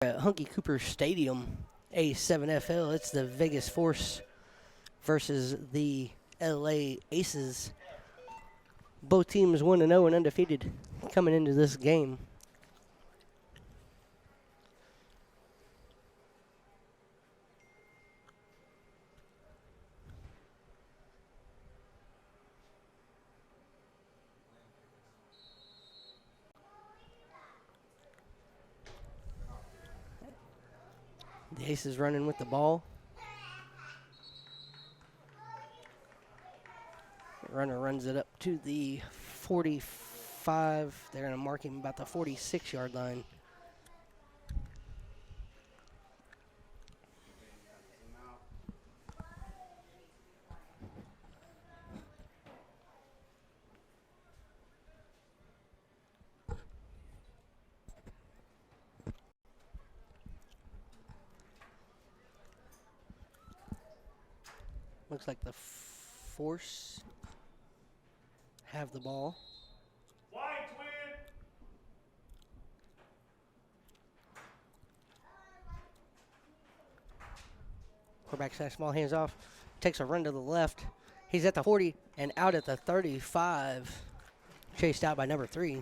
at Hunky Cooper Stadium, A7FL. It's the Vegas Force versus the LA Aces. Both teams 1-0 and undefeated coming into this game. The Aces running with the ball. The runner runs it up to the 45. They're going to mark him about the 46-yard line. Looks like the Force have the ball. Quarterback sacks ball, hands off, takes a run to the left. He's at the 40 and out at the 35. Chased out by number 3.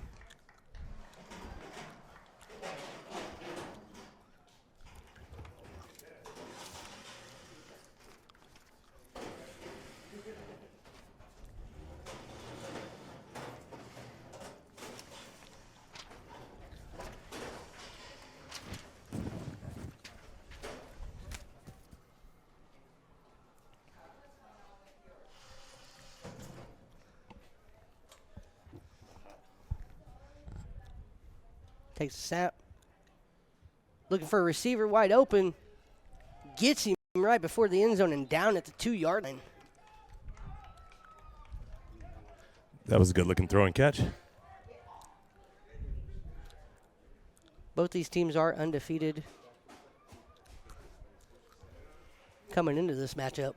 Takes a snap. Looking for a receiver wide open. Gets him right before the end zone and down at the 2-yard line. That was a good looking throw and catch. Both these teams are undefeated coming into this matchup.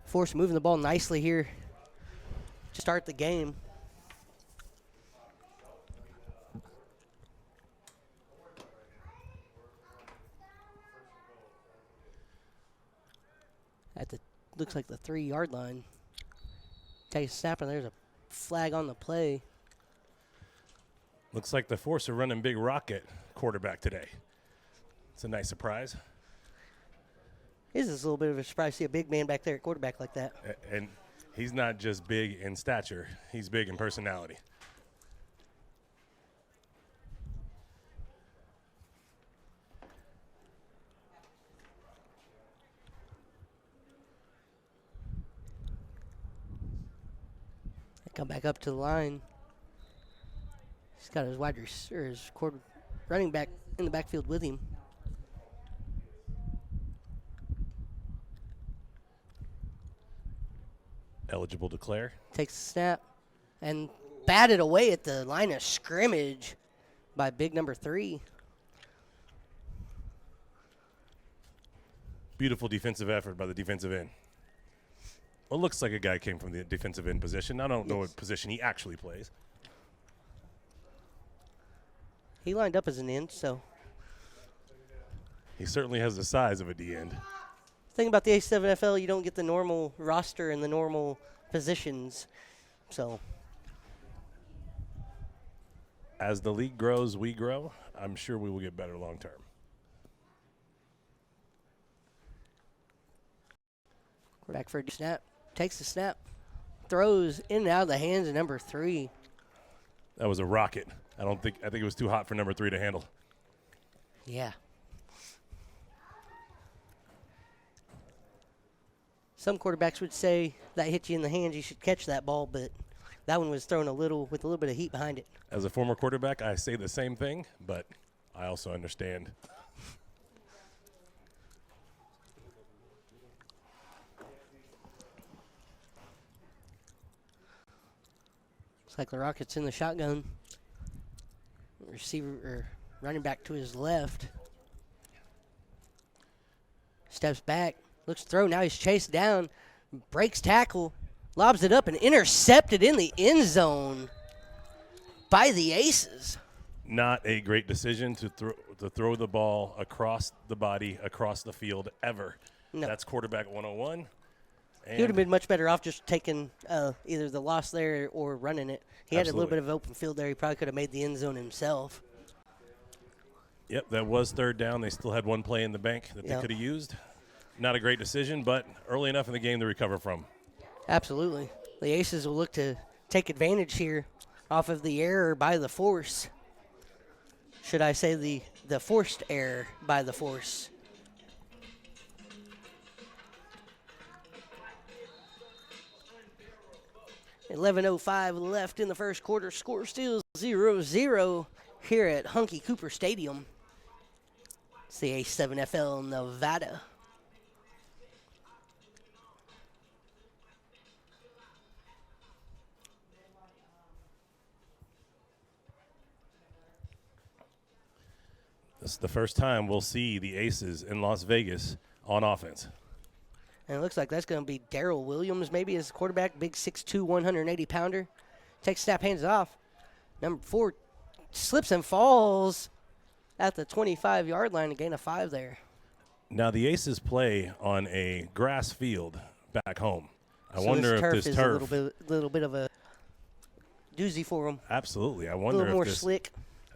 Force moving the ball nicely here to start the game. At the looks like the 3-yard line. Takes a snap and there's a flag on the play. Looks like the Force are running Big Rocket quarterback today. It's a nice surprise. This is a little bit of a surprise to see a big man back there at quarterback like that. And he's not just big in stature, he's big in personality. They come back up to the line. He's got his running back in the backfield with him. Eligible to declare. Takes a snap and batted away at the line of scrimmage by big number 3. Beautiful defensive effort by the defensive end. Well, looks like a guy came from the defensive end position. I don't know what position he actually plays. He lined up as an end, so. He certainly has the size of a D end. Thing about the A7FL, you don't get the normal roster and the normal positions. So, as the league grows, we grow. I'm sure we will get better long term. Quarterback for a snap, takes the snap, throws in and out of the hands of number 3. That was a rocket. I think it was too hot for number 3 to handle. Yeah. Some quarterbacks would say that hit you in the hands, you should catch that ball, but that one was thrown with a little bit of heat behind it. As a former quarterback, I say the same thing, but I also understand. Looks like the Rockets in the shotgun. Receiver or Running back to his left. Steps back. Looks throw. Now he's chased down. Breaks tackle. Lobs it up and intercepted in the end zone by the Aces. Not a great decision to throw the ball across the body, across the field ever. No. That's quarterback 101. He would have been much better off just taking either the loss there or running it. He had a little bit of open field there. He probably could have made the end zone himself. Yep, that was third down. They still had one play in the bank that they could have used. Not a great decision, but early enough in the game to recover from. Absolutely. The Aces will look to take advantage here off of the error by the Force. Should I say the forced error by the Force. .11:05 left in the first quarter. Score still 0-0 here at Hunky Cooper Stadium. It's the A7FL Nevada. This is the first time we'll see the Aces in Las Vegas on offense. And it looks like that's going to be Darrell Williams maybe as quarterback, big 6'2", 180-pounder. Takes snap, hands it off. Number 4 slips and falls at the 25-yard line, a gain of 5 there. Now the Aces play on a grass field back home. I So wonder if this is turf a little bit of a doozy for them. Absolutely. I A wonder little more if this slick.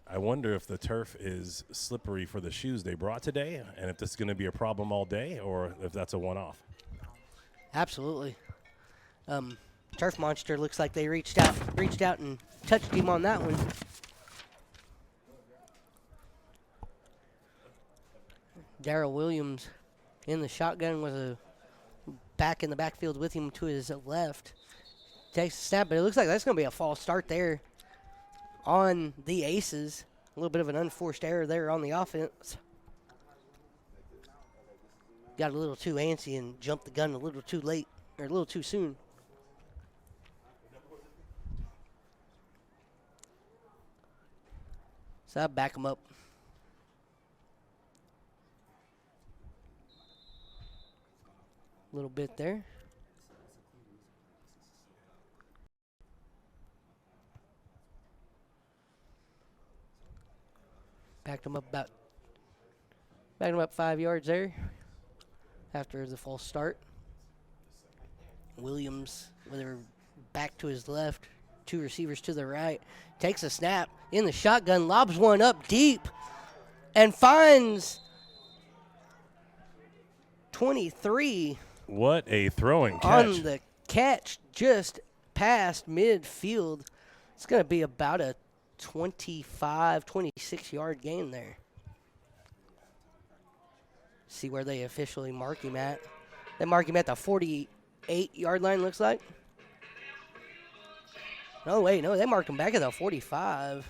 I wonder if the turf is slippery for the shoes they brought today, and if this is going to be a problem all day, or if that's a one-off. Absolutely. Turf Monster looks like they reached out and touched him on that one. Darrell Williams in the shotgun with a back in the backfield with him to his left. Takes a snap, but it looks like that's going to be a false start there on the Aces. A little bit of an unforced error there on the offense. Got a little too antsy and jumped the gun a little too late, or a little too soon. So I back him up. A little bit there. Backed him up 5 yards there after the false start. Williams with her back to his left, 2 receivers to the right, takes a snap in the shotgun, lobs one up deep, and finds 23 What a throwing catch. on the catch just past midfield. It's going to be about a 25, 26-yard gain there. See where they officially mark him at. They mark him at the 48-yard line, looks like. No, wait, no, they marked him back at the 45.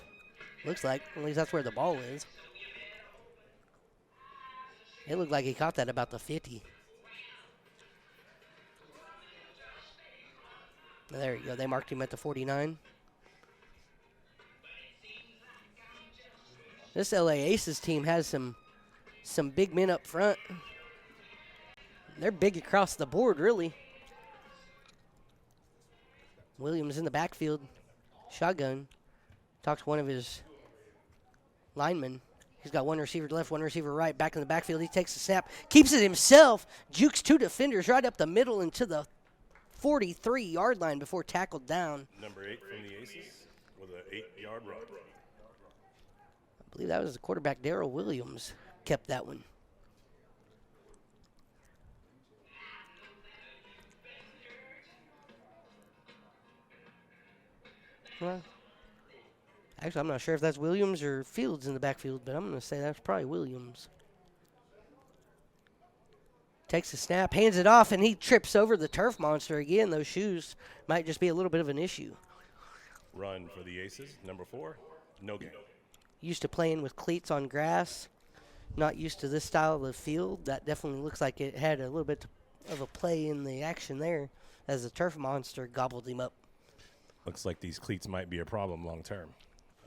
Looks like, at least that's where the ball is. It looked like he caught that about the 50. There you go, they marked him at the 49. This LA Aces team has some big men up front. They're big across the board, really. Williams in the backfield, shotgun. Talks to one of his linemen. He's got one receiver left, one receiver right, back in the backfield. He takes the snap, keeps it himself, jukes 2 defenders right up the middle into the 43-yard line before tackled down. Number 8 from the Aces with an 8-yard run. I believe that was the quarterback, Darrell Williams, kept that one. Well, actually, I'm not sure if that's Williams or Fields in the backfield, but I'm going to say that's probably Williams. Takes a snap, hands it off, and he trips over the turf monster again. Those shoes might just be a little bit of an issue. Run for the Aces, number 4, no gain. Used to playing with cleats on grass, not used to this style of field. That definitely looks like it had a little bit of a play in the action there as the turf monster gobbled him up. Looks like these cleats might be a problem long term.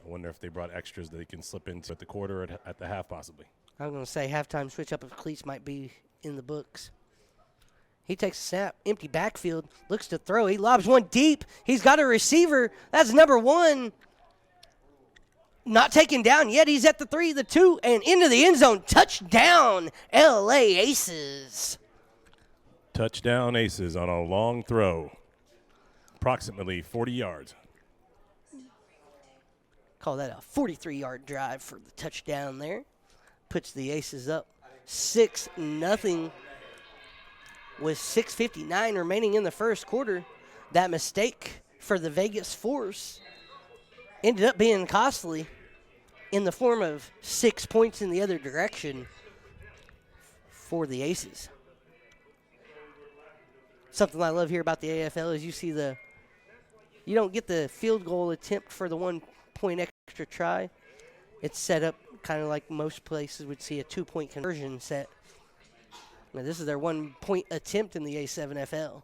I I wonder if they brought extras that they can slip into at the quarter or at the half possibly. I'm going to say halftime switch up of cleats might be in the books. He takes a snap, empty backfield, looks to throw. He lobs one deep. He's got a receiver. That's number 1. Not taken down yet. He's at the 3, the 2, and into the end zone. Touchdown, LA Aces. Touchdown Aces on a long throw, approximately 40 yards. Call that a 43-yard drive for the touchdown there. Puts the Aces up 6-0 with 6:59 remaining in the first quarter. That mistake for the Vegas Force ended up being costly in the form of 6 points in the other direction for the Aces. Something I love here about the AFL is you don't get the field goal attempt for the 1 point extra try. It's set up kind of like most places would see a 2-point conversion set. Now, this is their 1 point attempt in the A7FL.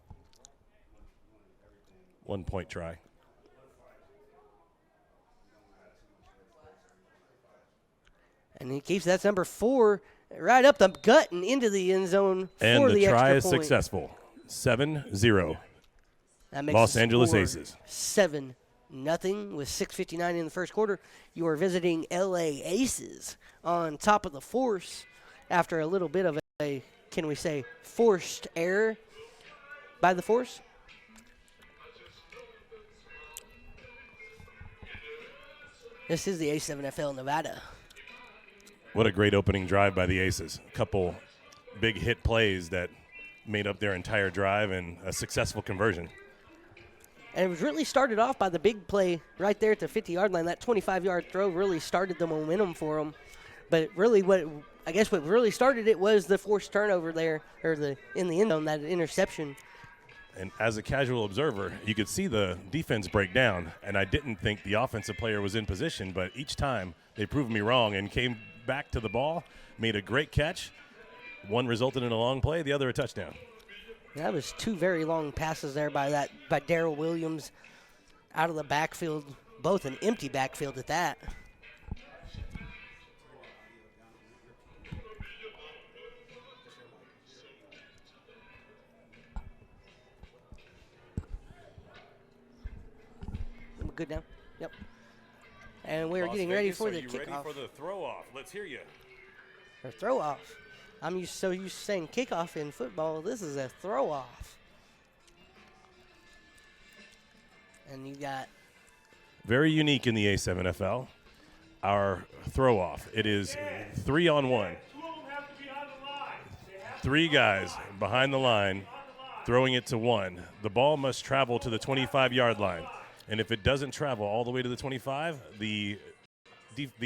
1 point try. And he keeps that's number 4 right up the gut and into the end zone and for the extra try is point. successful. 7-0. That makes Los the Angeles score Aces. 7-0 with 6:59 in the first quarter. You are visiting LA Aces on top of the Force after a little bit of a, can we say, forced error by the Force. This is the A7FL Nevada. What a great opening drive by the Aces. A couple big hit plays that made up their entire drive and a successful conversion. And it was really started off by the big play right there at the 50-yard line. That 25-yard throw really started the momentum for them. But really what really started it was the forced turnover there, or in the end zone, that interception. And as a casual observer, you could see the defense break down, and I didn't think the offensive player was in position, but each time they proved me wrong and came back to the ball, made a great catch. One resulted in a long play, the other a touchdown. That was 2 very long passes there by Darrell Williams out of the backfield, both an empty backfield at that. Good now. Yep. And we're Las getting Vegas, ready for the are you ready kickoff. for the throw-off? Let's hear you. Or throw-off. I'm used to saying kickoff in football. This is a throw-off. And you got... Very unique in the A7FL. Our throw-off. It is 3-on-1. 3 guys behind the line throwing it to 1. The ball must travel to the 25-yard line. And if it doesn't travel all the way to the 25, the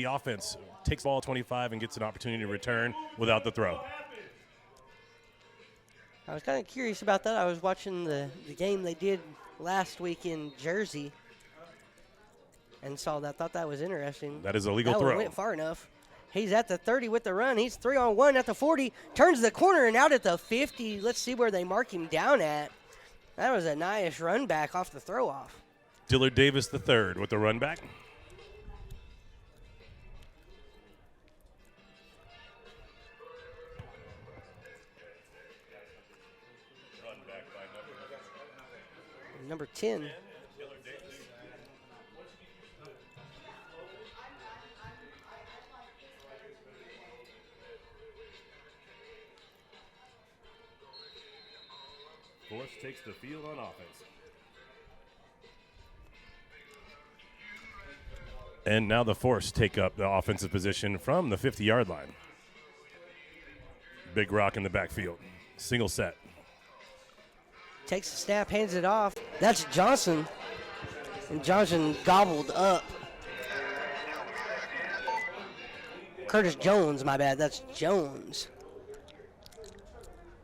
offense takes the ball 25 and gets an opportunity to return without the throw. I was kind of curious about that. I was watching the game they did last week in Jersey and saw that. Thought that was interesting. That is a legal that throw. One went far enough. He's at the 30 with the run. He's 3-on-1 at the 40. Turns the corner and out at the 50. Let's see where they mark him down at. That was a nice run back off the throw-off. Dillard Davis III with the run back. Run back by number 10. Dillard Davis. Force takes the field on offense. And now the Force take up the offensive position from the 50-yard line. Big rock in the backfield. Single set. Takes the snap, hands it off. That's Johnson. And Johnson gobbled up. Curtis Jones, my bad. That's Jones.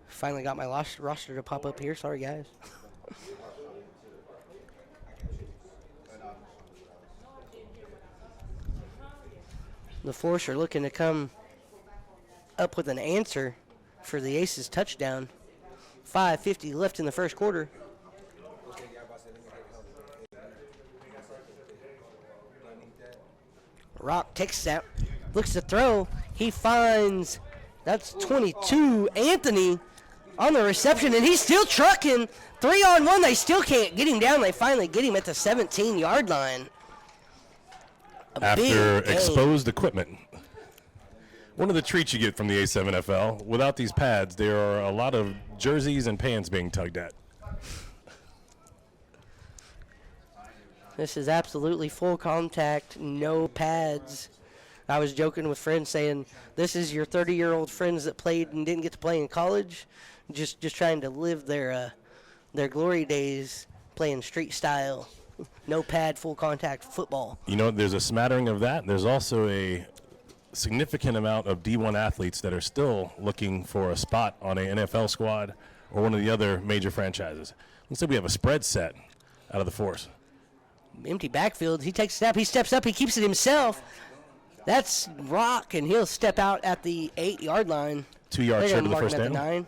Finally got my roster to pop up here. Sorry, guys. The Force are looking to come up with an answer for the Aces touchdown. 5:50 left in the first quarter. Rock takes snap, looks to throw. He finds, that's 22, Anthony on the reception, and he's still trucking. 3-on-1, they still can't get him down. They finally get him at the 17-yard line. After exposed equipment. One of the treats you get from the A7FL, without these pads, there are a lot of jerseys and pants being tugged at. This is absolutely full contact, no pads. I was joking with friends saying, this is your 30-year-old friends that played and didn't get to play in college, just trying to live their glory days playing street style, no pad, full contact football. You know, there's a smattering of that. There's also a significant amount of D1 athletes that are still looking for a spot on an NFL squad or one of the other major franchises. Looks like we have a spread set out of the force. Empty backfield. He takes a snap. He steps up. He keeps it himself. That's Rock, and he'll step out at the 8-yard line. 2 yards short of the first down. 9.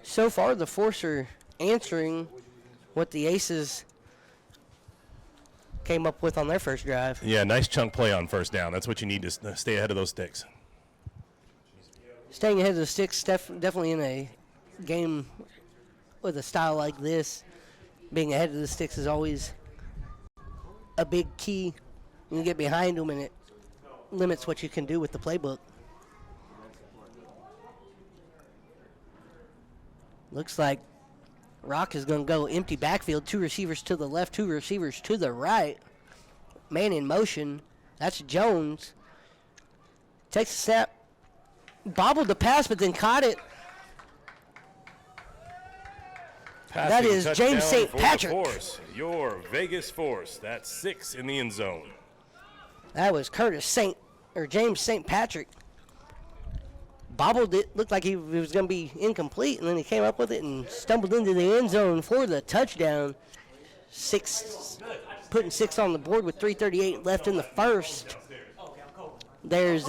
So far, the Force are answering what the Aces came up with on their first drive. Yeah, nice chunk play on first down. That's what you need to stay ahead of those sticks. Staying ahead of the sticks, definitely in a game with a style like this, being ahead of the sticks is always a big key. You get behind them, and it limits what you can do with the playbook. Looks like Rock is going to go empty backfield, 2 receivers to the left, 2 receivers to the right. Man in motion. That's Jones. Takes a snap. Bobbled the pass, but then caught it. That is James St. Patrick. Your Vegas Force. That's 6 in the end zone. That was James St. Patrick. Bobbled it, looked like he was going to be incomplete, and then he came up with it and stumbled into the end zone for the touchdown. Putting 6 on the board with 3:38 left in the first. There's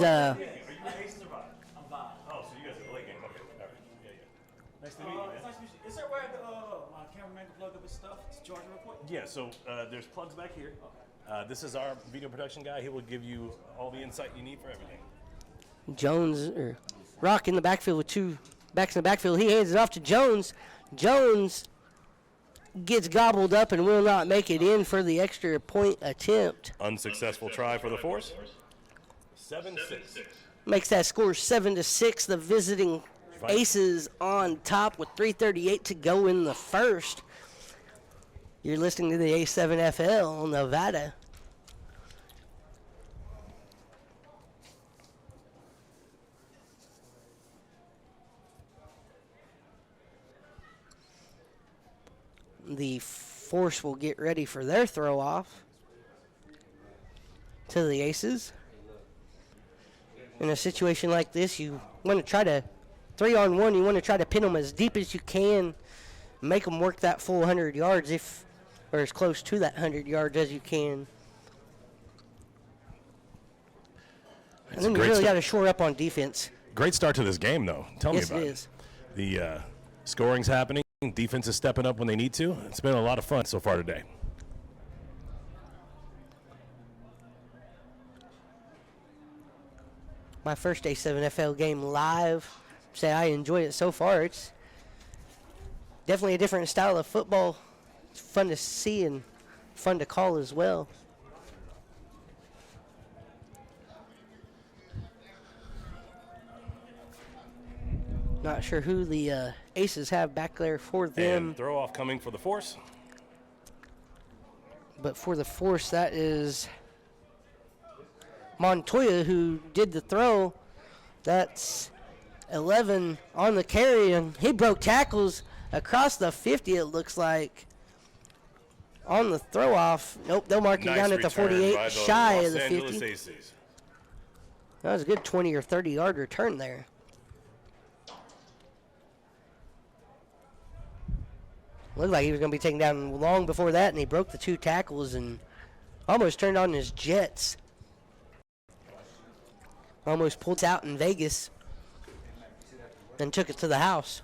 Oh, so you guys are late game. Okay. All right. Yeah. Nice to meet you, man. Is there where my cameraman can plug up his stuff? It's Georgia report? Yeah, so there's plugs back here. This is our video production guy. He will give you all the insight you need for everything. Rock in the backfield with 2 backs in the backfield. He hands it off to Jones. Jones gets gobbled up and will not make it in for the extra point attempt. Unsuccessful try for the Force. 7-6. Makes that score 7-6. The visiting Aces on top with 3:38 to go in the first. You're listening to the A7FL Nevada. The Force will get ready for their throw off to the Aces. In a situation like this, you want to try to 3-on-1. You want to try to pin them as deep as you can, make them work that full 100 yards, or as close to that 100 yards as you can. And then you really got to shore up on defense. Great start to this game, though. Tell me about it. Yes, it is. The scoring's happening. Defense is stepping up when they need to. It's been a lot of fun so far today. My first A7FL game live. Say I enjoyed it so far. It's definitely a different style of football. It's fun to see and fun to call as well. Not sure who the Aces have back there for them. And throw off coming for the Force. But for the Force, that is Montoya who did the throw. That's 11 on the carry, and he broke tackles across the 50, it looks like. On the throw off. Nope, they'll mark him down at the 48, shy of the 50. That was a good 20 or 30 yard return there. Looked like he was going to be taken down long before that, and he broke the 2 tackles and almost turned on his jets. Almost pulled out in Vegas. and took it to the house.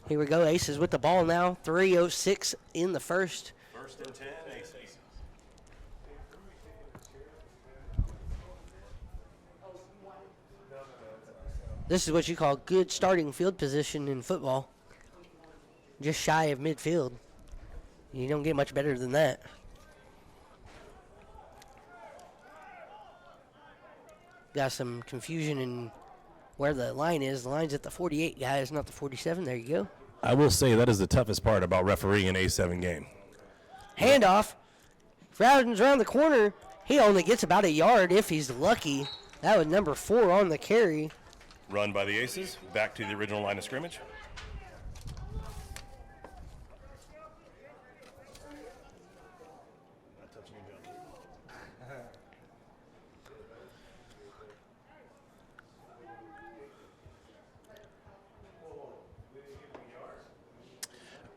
Here we go, Aces with the ball now. 3:06 in the first. First and 10, Aces. This is what you call good starting field position in football. Just shy of midfield. You don't get much better than that. Got some confusion in where the line is. The line's at the 48, guys, not the 47. There you go. I will say that is the toughest part about refereeing an A7 game. Handoff. Rowden's around the corner. He only gets about a yard if he's lucky. That was number 4 on the carry. Run by the Aces, back to the original line of scrimmage.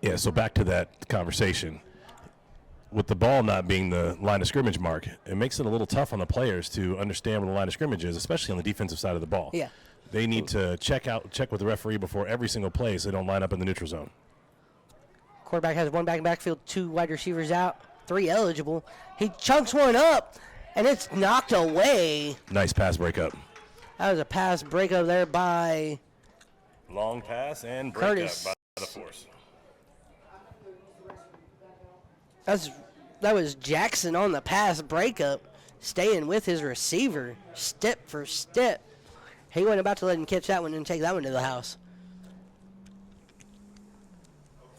Yeah, so back to that conversation. With the ball not being the line of scrimmage mark, it makes it a little tough on the players to understand where the line of scrimmage is, especially on the defensive side of the ball. Yeah. They need to check with the referee before every single play so they don't line up in the neutral zone. Quarterback has one back in backfield, 2 wide receivers out, 3 eligible. He chunks one up, and it's knocked away. Nice pass breakup. That was a pass breakup there by Long pass and breakup Curtis. by the force. That was Jackson on the pass breakup, staying with his receiver, step for step. He wasn't about to let him catch that one and take that one to the house.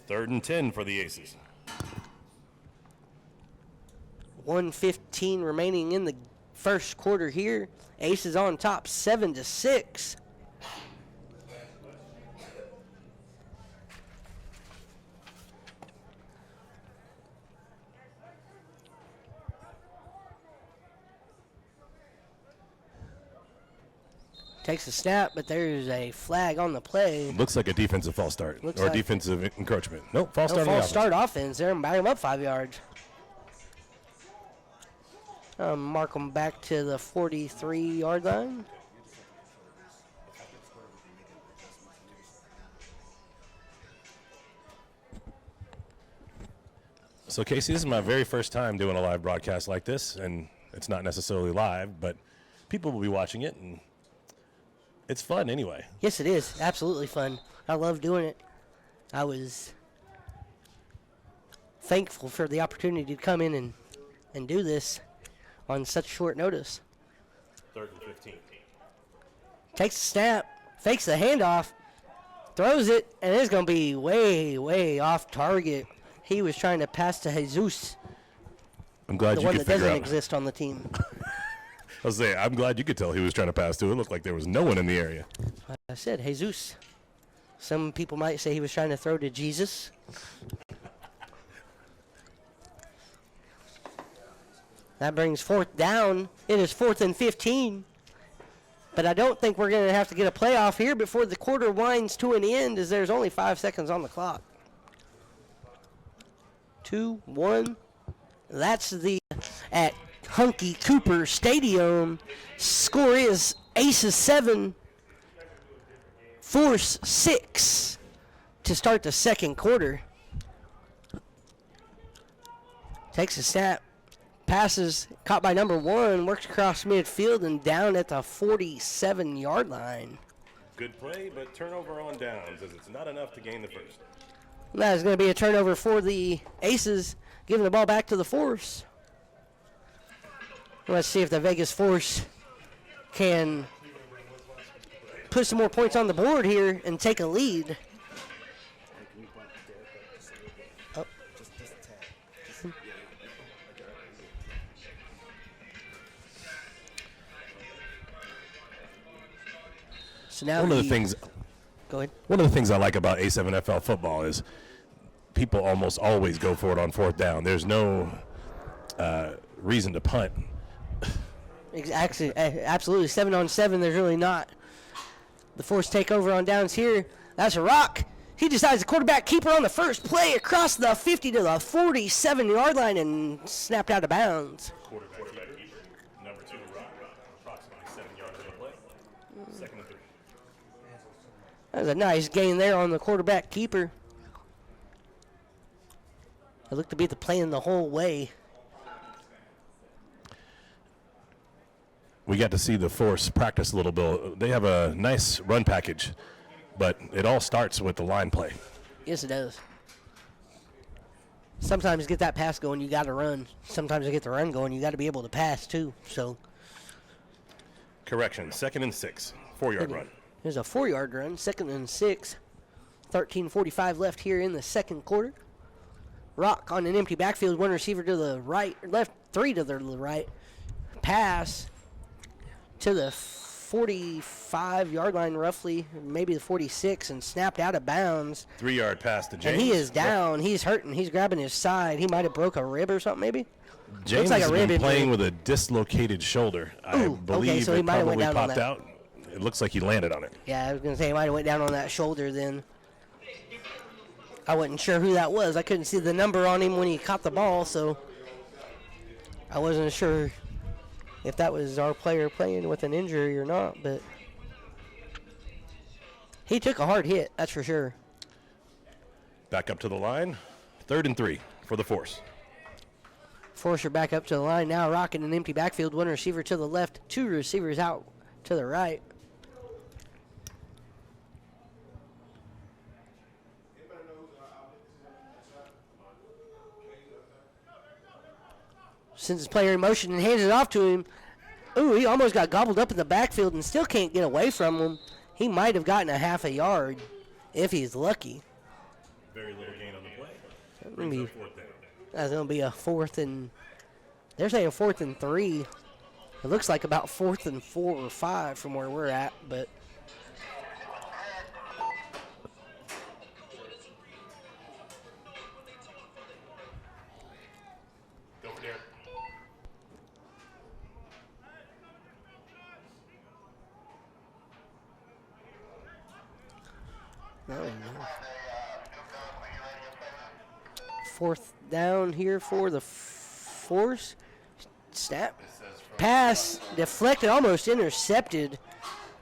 3rd and 10 for the Aces. 1:15 remaining in the first quarter here. Aces on top, 7-6. Takes a snap, but there's a flag on the play. Looks like a defensive false start Looks or like- defensive encroachment. Nope, false start. No on the false offense. start offense there and back him up 5 yards. Mark him back to the 43-yard line. So, Casey, this is my very first time doing a live broadcast like this, and it's not necessarily live, but people will be watching it, and it's fun anyway. Yes, it is. Absolutely fun. I love doing it. I was thankful for the opportunity to come in and do this on such short notice. 3rd and 15. Takes the snap, fakes the handoff, throws it, and it's going to be way, way off target. He was trying to pass to Jesus, I'm glad the you one could that figure doesn't out. exist on the team. I was saying, I'm glad you could tell he was trying to pass to. It looked like there was no one in the area. I said Jesus. Some people might say he was trying to throw to Jesus. That brings 4th down. It is 4th and 15. But I don't think we're going to have to get a playoff here before the quarter winds to an end, as there's only 5 seconds on the clock. 2, 1. That's the at Hunky Cooper Stadium. Score is Aces 7, Force 6 to start the second quarter. Takes a snap, passes, caught by number 1, works across midfield and down at the 47-yard line. Good play, but turnover on downs, as it's not enough to gain the first. That is going to be a turnover for the Aces, giving the ball back to the Force. Let's see if the Vegas Force can put some more points on the board here and take a lead. Oh. So now One of the things Go ahead. One of the things I like about A7FL football is people almost always go for it on 4th down. There's no reason to punt. Actually, absolutely. 7-on-7, there's really not. The Force take over on downs here. That's a rock. He decides the quarterback keeper on the first play across the 50 to the 47-yard line and snapped out of bounds. Quarterback keeper, number 2, rock, approximately 7 yards on the play. Second and 3. That was a nice gain there on the quarterback keeper. It looked to be the plan the whole way. We got to see the Force practice a little bit. They have a nice run package, but it all starts with the line play. Yes, it does. Sometimes get that pass going, you got to run. Sometimes to get the run going, you got to be able to pass too. So, correction, 2nd and 6, 4-yard run. There's a 4-yard run, 2nd and 6. 13:45 left here in the second quarter. Rock on an empty backfield, one receiver to the right, left, 3 to the right. Pass to the 45-yard line, roughly, maybe the 46, and snapped out of bounds. 3-yard pass to James. And he is down. He's hurting. He's grabbing his side. He might have broke a rib or something, maybe. James like a has rib been playing injury. with a dislocated shoulder. I believe so he it might have went probably down on popped that. out. It looks like he landed on it. Yeah, I was going to say he might have went down on that shoulder then. I wasn't sure who that was. I couldn't see the number on him when he caught the ball, so I wasn't sure if that was our player playing with an injury or not, but he took a hard hit, that's for sure. Back up to the line. 3rd and 3 for the Force. Forcer back up to the line now, rocking an empty backfield. One receiver to the left, 2 receivers out to the right. Sends his player in motion and hands it off to him. Ooh, he almost got gobbled up in the backfield and still can't get away from him. He might have gotten a half a yard if he's lucky. Very little gain on the play. That's going to be a 4th and... They're saying 4th and 3. It looks like about 4th and 4 or 5 from where we're at, but... No. 4th down here for the Force. Snap. Pass deflected, almost intercepted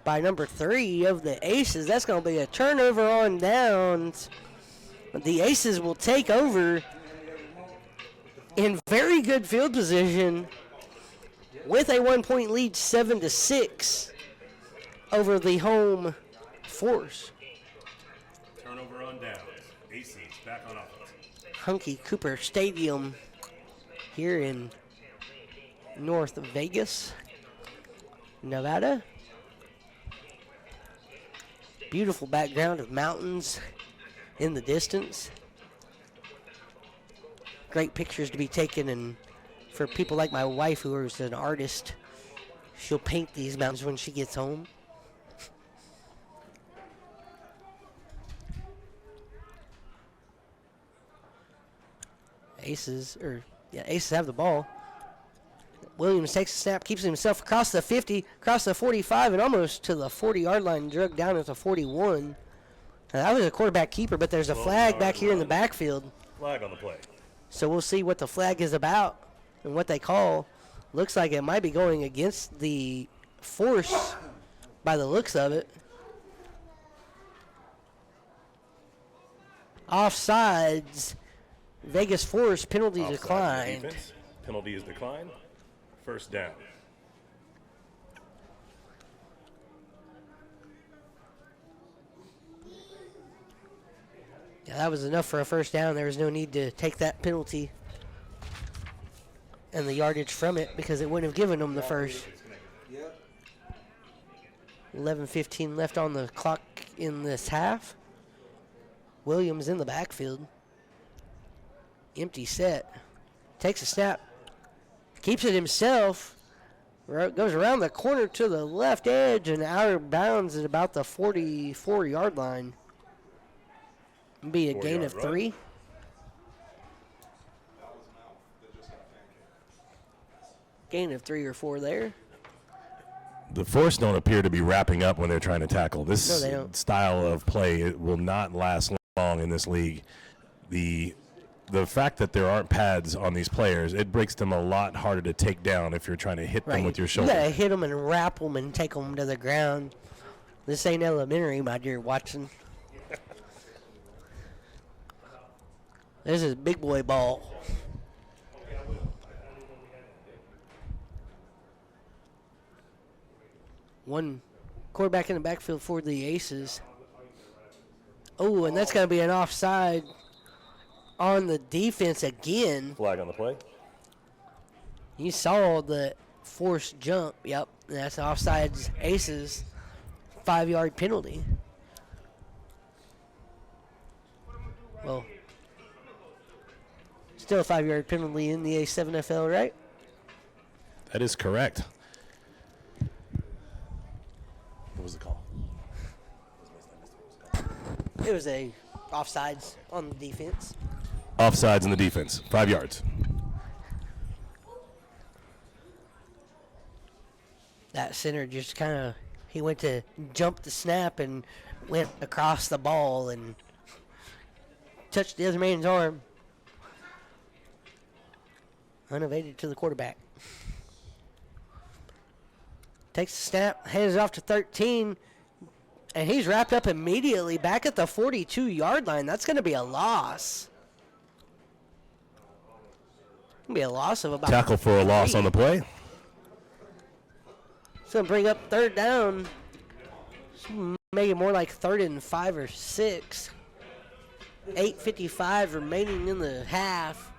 by number 3 of the Aces. That's going to be a turnover on downs. The Aces will take over in very good field position with a 1-point lead, 7-6 over the home Force. Turnover on downs. Aces back on offense. Hunky Cooper Stadium here in North Vegas, Nevada. Beautiful background of mountains in the distance. Great pictures to be taken, and for people like my wife who is an artist, she'll paint these mountains when she gets home. Aces have the ball. Williams takes a snap, keeps himself across the 50, across the 45, and almost to the 40-yard line, drug down at the 41. Now, that was a quarterback keeper, but there's a flag back here in the backfield. Flag on the play. So we'll see what the flag is about and what they call. Looks like it might be going against the Force by the looks of it. Offsides. Vegas Force, penalty Offside declined. defense. Penalty is declined. 1st down. Yeah, that was enough for a 1st down. There was no need to take that penalty and the yardage from it because it wouldn't have given them the first. 11:15 left on the clock in this half. Williams in the backfield. Empty set. Takes a snap. Keeps it himself. Goes around the corner to the left edge and out of bounds at about the 44-yard line. Be a gain of 3. Gain of 3 or 4 there. The Force don't appear to be wrapping up when they're trying to tackle. This No, they don't. style of play, it will not last long in this league. The the fact that there aren't pads on these players, it breaks them a lot harder to take down if you're trying to hit them with your shoulder. You got to hit them and wrap them and take them to the ground. This ain't elementary, my dear Watson. This is big boy ball. One quarterback in the backfield for the Aces. Oh, and that's going to be an offside on the defense again. Flag on the play. You saw the forced jump. Yep, that's offsides Aces. 5-yard penalty. Well, still a 5-yard penalty in the A7FL, right? That is correct. What was the call? It was a offsides on the defense. Offsides in the defense. 5 yards. That center just kind of, he went to jump the snap and went across the ball and touched the other man's arm. Unevaded to the quarterback. Takes the snap, hands it off to 13, and he's wrapped up immediately back at the 42-yard line. That's going to be a loss. Going to be a loss of about Tackle for a loss on the play. It's going to bring up third down. Make it more like 3rd and 5 or 6. 8:55 remaining in the half.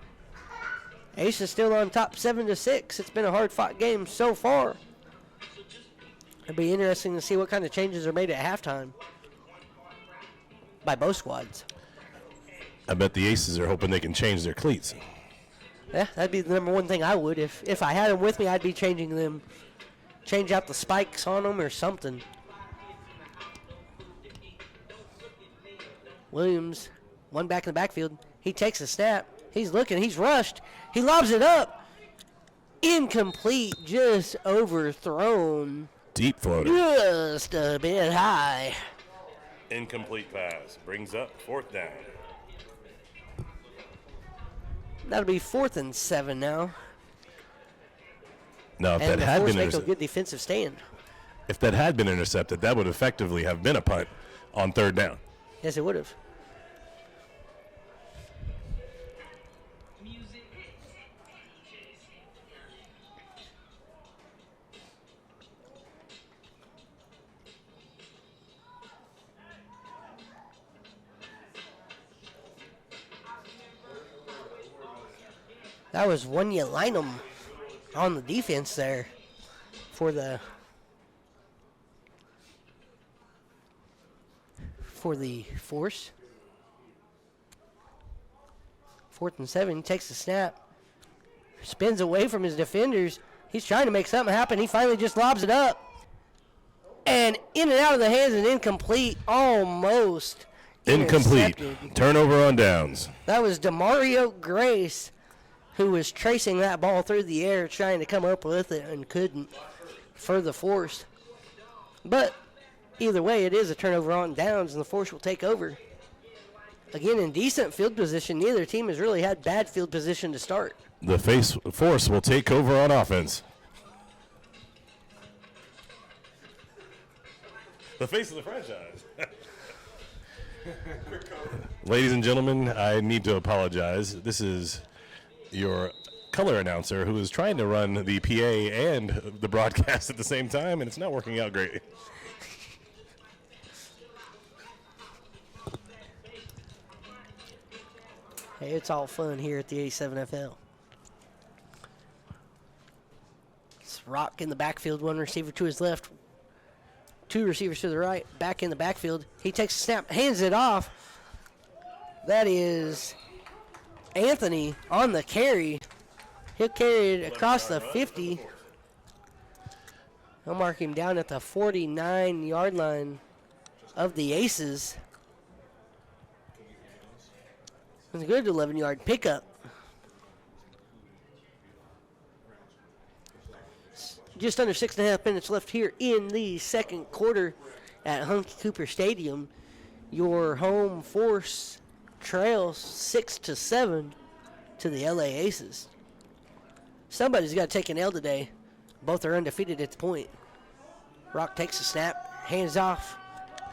Ace is still on top 7-6. It's been a hard-fought game so far. It'll be interesting to see what kind of changes are made at halftime by both squads. I bet the Aces are hoping they can change their cleats. Yeah, that'd be the number one thing I would. If I had them with me, I'd be changing them. Change out the spikes on them or something. Williams, one back in the backfield. He takes a snap. He's looking. He's rushed. He lobs it up. Incomplete. Just overthrown. Deep floater. Just a bit high. Incomplete pass. Brings up 4th down. That'll be 4th and 7 now. Now, if And that the had Force been make a intercepted, good defensive stand. if that had been intercepted, that would effectively have been a punt on 3rd down. Yes, it would have. That was one you line them on the defense there for the Force. 4th and 7. He takes the snap. Spins away from his defenders. He's trying to make something happen. He finally just lobs it up. And in and out of the hands and incomplete. Almost Incomplete. intercepted. Turnover on downs. That was DeMario Grace, who was tracing that ball through the air, trying to come up with it and couldn't for the Force. But either way, it is a turnover on downs, and the Force will take over. Again, in decent field position, neither team has really had bad field position to start. The Force will take over on offense. The face of the franchise. Ladies and gentlemen, I need to apologize. This is your color announcer who is trying to run the PA and the broadcast at the same time, and it's not working out great. Hey, it's all fun here at the A7FL. It's Rock in the backfield, one receiver to his left, 2 receivers to the right, back in the backfield. He takes a snap, hands it off. That is Anthony on the carry. He'll carry it across the 50. I'll mark him down at the 49-yard line of the Aces. It's a good 11-yard pickup. Just under 6.5 minutes left here in the second quarter at Hunky Cooper Stadium. Your home Force trails 6-7. to the LA Aces. Somebody's got to take an L today. Both are undefeated at the point. Rock takes a snap, hands off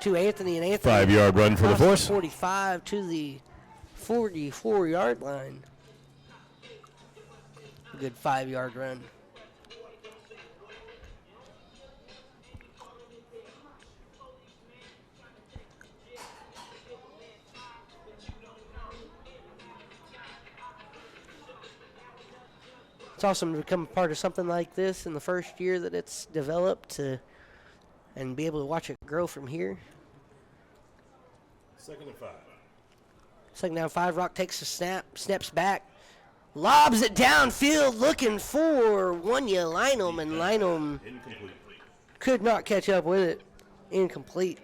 to Anthony, and Anthony 5-yard run for the crosses Force. 45 to the 44-yard line. A good 5-yard run. It's awesome to become a part of something like this in the first year that it's developed and be able to watch it grow from here. 2nd and 5. 2nd down 5. Rock takes a snap, snaps back, lobs it downfield looking for Wanya Lynham, and Lynham Incomplete. could not catch up with it. Incomplete.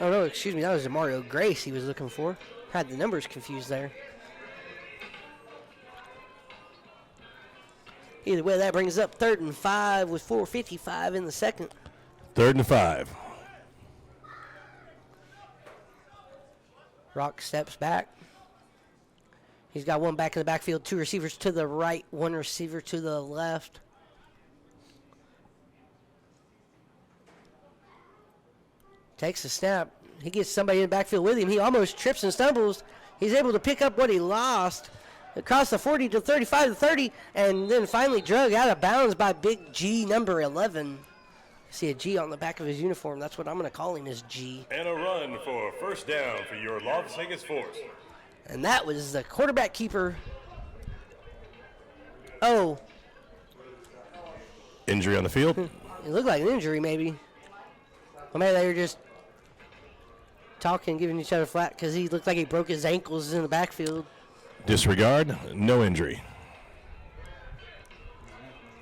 Oh, no, excuse me. That was Mario Grace he was looking for. Had the numbers confused there. Either way, that brings up 3rd and 5 with 4:55 in the second. 3rd and 5. Rock steps back. He's got one back in the backfield, 2 receivers to the right, 1 receiver to the left. Takes a snap. He gets somebody in the backfield with him. He almost trips and stumbles. He's able to pick up what he lost across the 40 to 35 to 30, and then finally drug out of bounds by Big G, number 11. See a G on the back of his uniform. That's what I'm going to call him, is G. And a run for 1st down for your Las Vegas Force. And that was the quarterback keeper. Oh, Injury on the field. it looked like an injury maybe. Or maybe they were just talking, giving each other flat because he looked like he broke his ankles in the backfield. Disregard, no injury.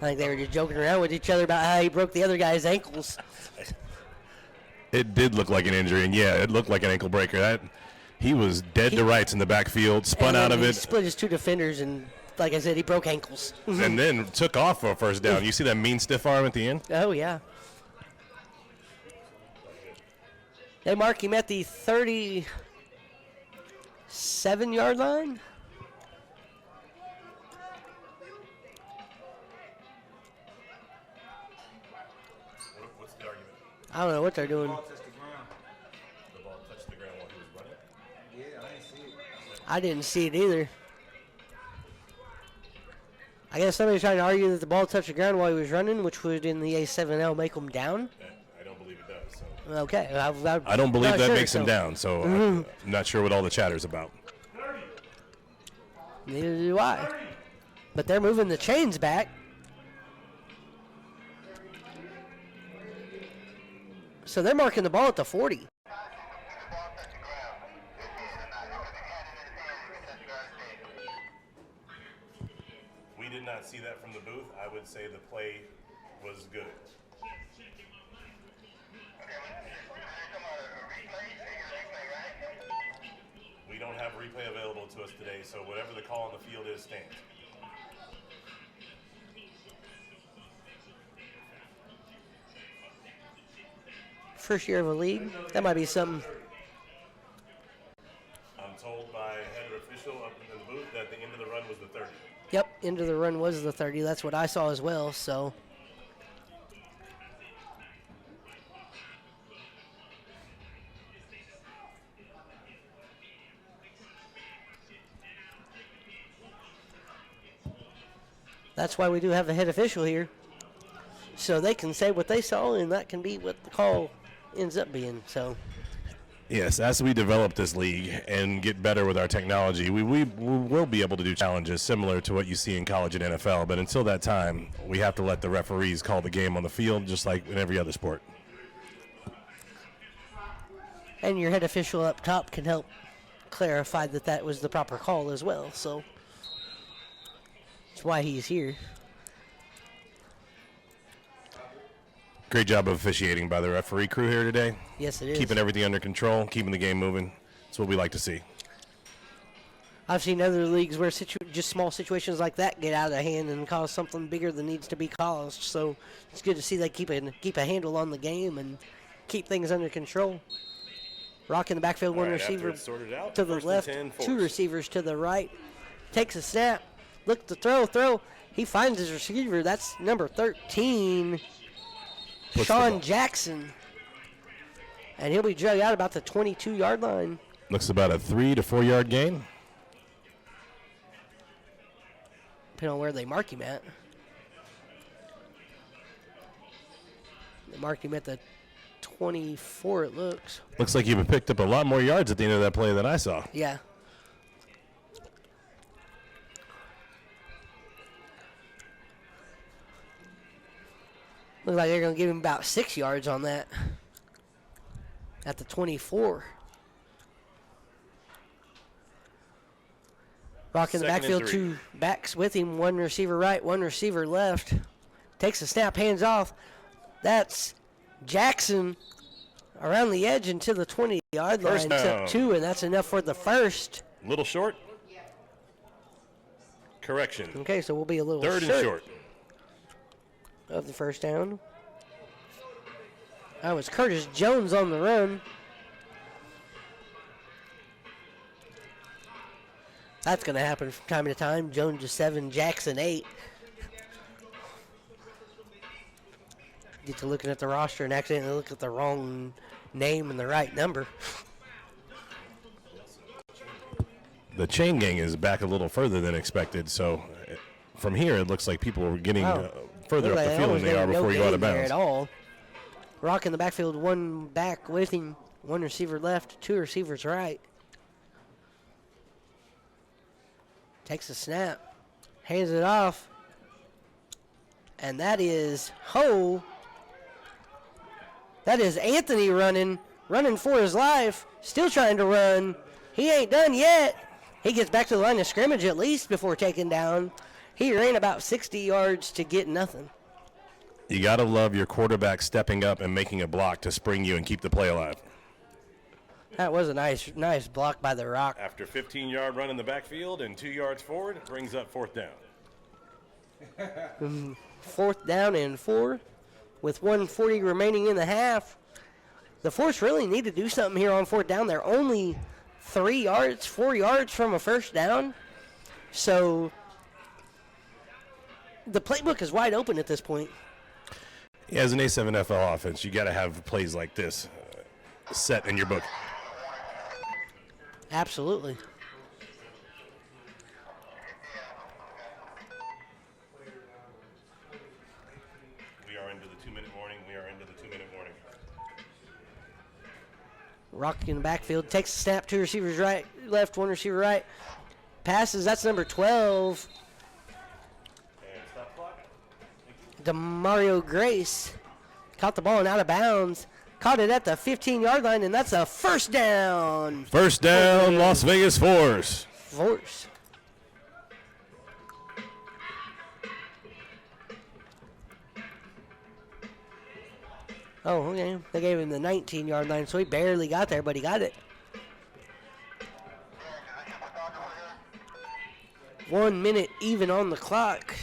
I think they were just joking around with each other about how he broke the other guy's ankles. It did look like an injury, and yeah, it looked like an ankle breaker. He was dead to rights in the backfield, spun And out then of he it, split his 2 defenders, and like I said, he broke ankles. and then took off for a 1st down. You see that mean stiff arm at the end? Oh, yeah. They mark him at the 37-yard line. What's the argument? I don't know what they're doing. The ball touched the ground while he was running? Yeah, I didn't see it. I didn't see it either. I guess somebody's trying to argue that the ball touched the ground while he was running, which would in the A7L make him down. I don't believe it does. So. Okay. I don't believe not that sure, makes him so down, so I'm not sure what all the chatter's about. Neither do I. But they're moving the chains back. So they're marking the ball at the 40. We did not see that from the booth. I would say the play was good. We don't have replay available to us today, so whatever the call on the field is stands. First year of a league. That might be something. I'm told by head official up in the booth that the end of the run was the 30. Yep, into the run was the 30. That's what I saw as well, so. That's why we do have a head official here. So they can say what they saw, and that can be what the call ends up being, so. Yes, as we develop this league and get better with our technology, we will be able to do challenges similar to what you see in college and NFL. But until that time, we have to let the referees call the game on the field, just like in every other sport. And your head official up top can help clarify that that was the proper call as well, so. That's why he's here. Great job of officiating by the referee crew here today. Yes, it is. Keeping everything under control, keeping the game moving. That's what we like to see. I've seen other leagues where just small situations like that get out of hand and cause something bigger than needs to be caused. So it's good to see they keep a handle on the game and keep things under control. Rock in the backfield, one receiver to the left, 2 receivers to the right. Takes a snap, look to throw. He finds his receiver. That's number 13, Sean Jackson. And he'll be drug out about the 22-yard line. Looks about a 3 to 4 yard gain. Depending on where they mark him at. They marked him at the 24, it looks. Looks like you've picked up a lot more yards at the end of that play than I saw. Yeah. Looks like they're going to give him about 6 yards on that. At the 24. Rock in the backfield, 2 backs with him, 1 receiver right, 1 receiver left. Takes a snap, hands off. That's Jackson around the edge into the 20-yard line. First down. 2, and that's enough for the first. Little short. Correction. Okay, so we'll be a little 3rd and short. Of the first down. That was Curtis Jones on the run. That's going to happen from time to time. Jones is 7, Jackson 8. Get to looking at the roster and accidentally look at the wrong name and the right number. The chain gang is back a little further than expected, so from here it looks like people are getting further up the field than they are before you go out of bounds. At all. Rock in the backfield, 1 back with him, 1 receiver left, 2 receivers right. Takes a snap, hands it off, and that is That is Anthony running for his life, still trying to run. He ain't done yet. He gets back to the line of scrimmage at least before taking down. He ran about 60 yards to get nothing. You got to love your quarterback stepping up and making a block to spring you and keep the play alive. That was a nice block by the Rock. After 15-yard run in the backfield and 2 yards forward, it brings up 4th down. 4th down and 4 with 1:40 remaining in the half. The Force really need to do something here on 4th down. They're only 4 yards from a first down. So the playbook is wide open at this point. Yeah, as an A7 FL offense, you got to have plays like this set in your book. Absolutely. We are into the 2-minute warning. Rock in the backfield, takes the snap, 2 receivers right, left, 1 receiver right. Passes, that's number 12. And stop clock. DeMario Grace caught the ball and out of bounds. Caught it at the 15-yard line, and that's a first down. First down, Las Vegas Force. Oh, okay. They gave him the 19-yard line, so he barely got there, but he got it. 1 minute even on the clock.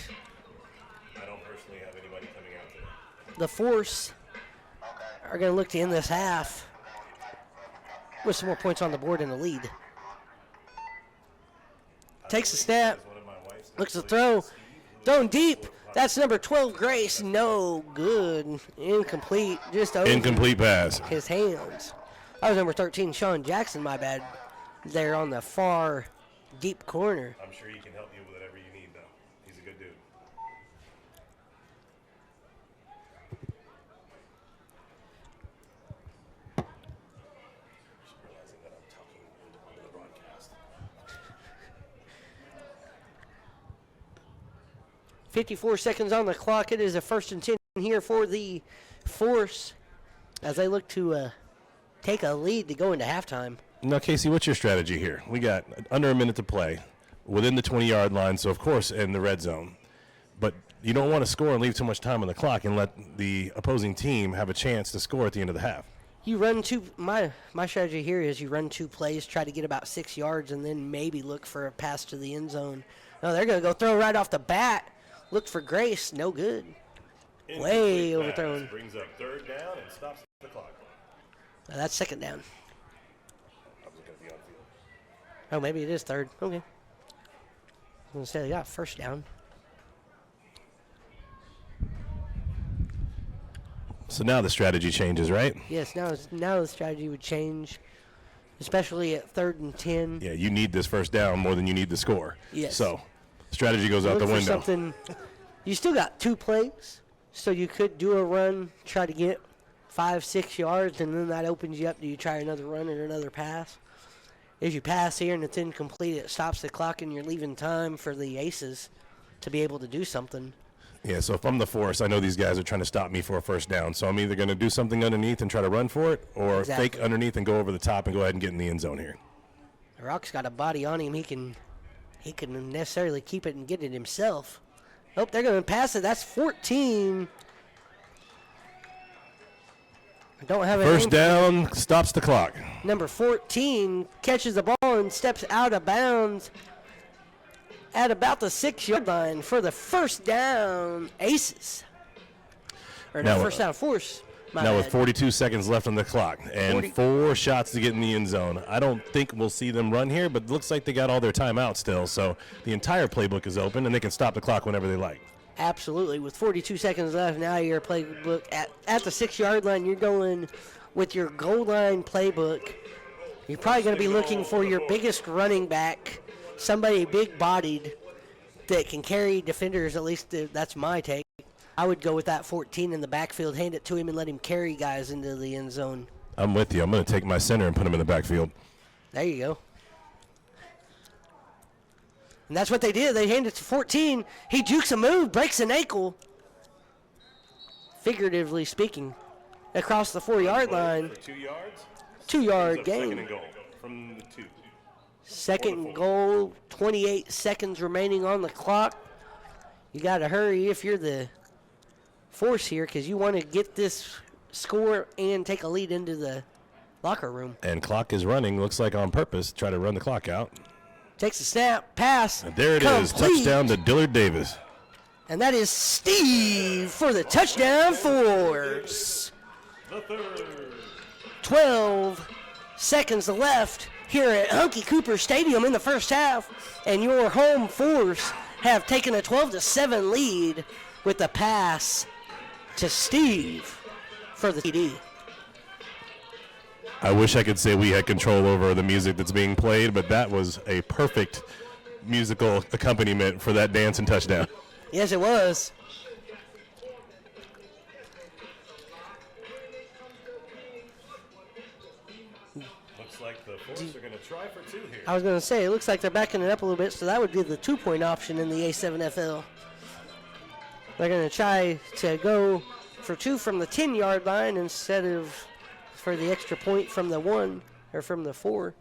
I don't personally have anybody coming out there. The Force are going to look to end this half with some more points on the board in the lead. Takes the snap, looks to throw, thrown deep. That's number 12, Grace. No good. Incomplete. Just over incomplete pass. His hands. That was number 13, Sean Jackson, my bad. There on the far deep corner. I'm sure he can help you with whatever you need, though. He's a good dude. Just realizing that I'm talking into the broadcast. 54 seconds on the clock. It is a 1st and 10 here for the Force as they look to take a lead to go into halftime. Now, Casey, what's your strategy here? We got under a minute to play within the 20-yard line, so, of course, in the red zone. But you don't want to score and leave too much time on the clock and let the opposing team have a chance to score at the end of the half. You run my strategy here is you run 2 plays, try to get about 6 yards, and then maybe look for a pass to the end zone. Oh, they're going to go throw right off the bat. Look for Grace. No good. Way overthrown. Brings up third down and stops the clock. That's second down. I was going to be on field. Oh, maybe it is third. Okay. I was going to say they got first down. So now the strategy changes, right? Yes, now the strategy would change, especially at 3rd and 10. Yeah, you need this first down more than you need the score. Yes. So strategy goes out the window. Something. You still got 2 plays, so you could do a run, try to get 5-6 yards, and then that opens you up. Do you try another run or another pass? If you pass here and it's incomplete, it stops the clock and you're leaving time for the Aces to be able to do something. Yeah, so if I'm the Force, I know these guys are trying to stop me for a first down. So I'm either going to do something underneath and try to run for it, or fake underneath and go over the top and go ahead and get in the end zone here. Rock's got a body on him. He can necessarily keep it and get it himself. Oh, they're going to pass it. That's 14. I don't have a first down, stops the clock. Number 14 catches the ball and steps out of bounds at about the 6-yard line for the first down Aces. Or no, first down Force. Now with 42 seconds left on the clock and 4 shots to get in the end zone. I don't think we'll see them run here, but it looks like they got all their timeouts still. So the entire playbook is open, and they can stop the clock whenever they like. Absolutely. With 42 seconds left, now your playbook at the 6-yard line, you're going with your goal line playbook. You're probably going to be looking for your biggest running back, somebody big-bodied that can carry defenders. At least that's my take. I would go with that 14 in the backfield, hand it to him, and let him carry guys into the end zone. I'm with you. I'm going to take my center and put him in the backfield. There you go. And that's what they did. They handed it to 14. He jukes a move, breaks an ankle, figuratively speaking, across the 4-yard line. For 2 yards? 2-yard gain. Second and goal from the 2. Second goal, 28 seconds remaining on the clock. You got to hurry if you're the Force here, because you want to get this score and take a lead into the locker room. And clock is running, looks like on purpose, try to run the clock out. Takes a snap, pass. And there it is, complete. touchdown to Dillard Davis. And that is Steve for the touchdown Force. The third. 12 seconds left here at Hunky Cooper Stadium in the first half, and your home Force have taken a 12-7 lead with the pass to Steve for the TD. I wish I could say we had control over the music that's being played, but that was a perfect musical accompaniment for that dance and touchdown. Yes, it was. Looks like the Force are going to try for 2 here. I was going to say, it looks like they're backing it up a little bit, so that would be the 2-point option in the A7FL. They're going to try to go for 2 from the 10-yard line instead of for the extra point from the 1 or from the 4.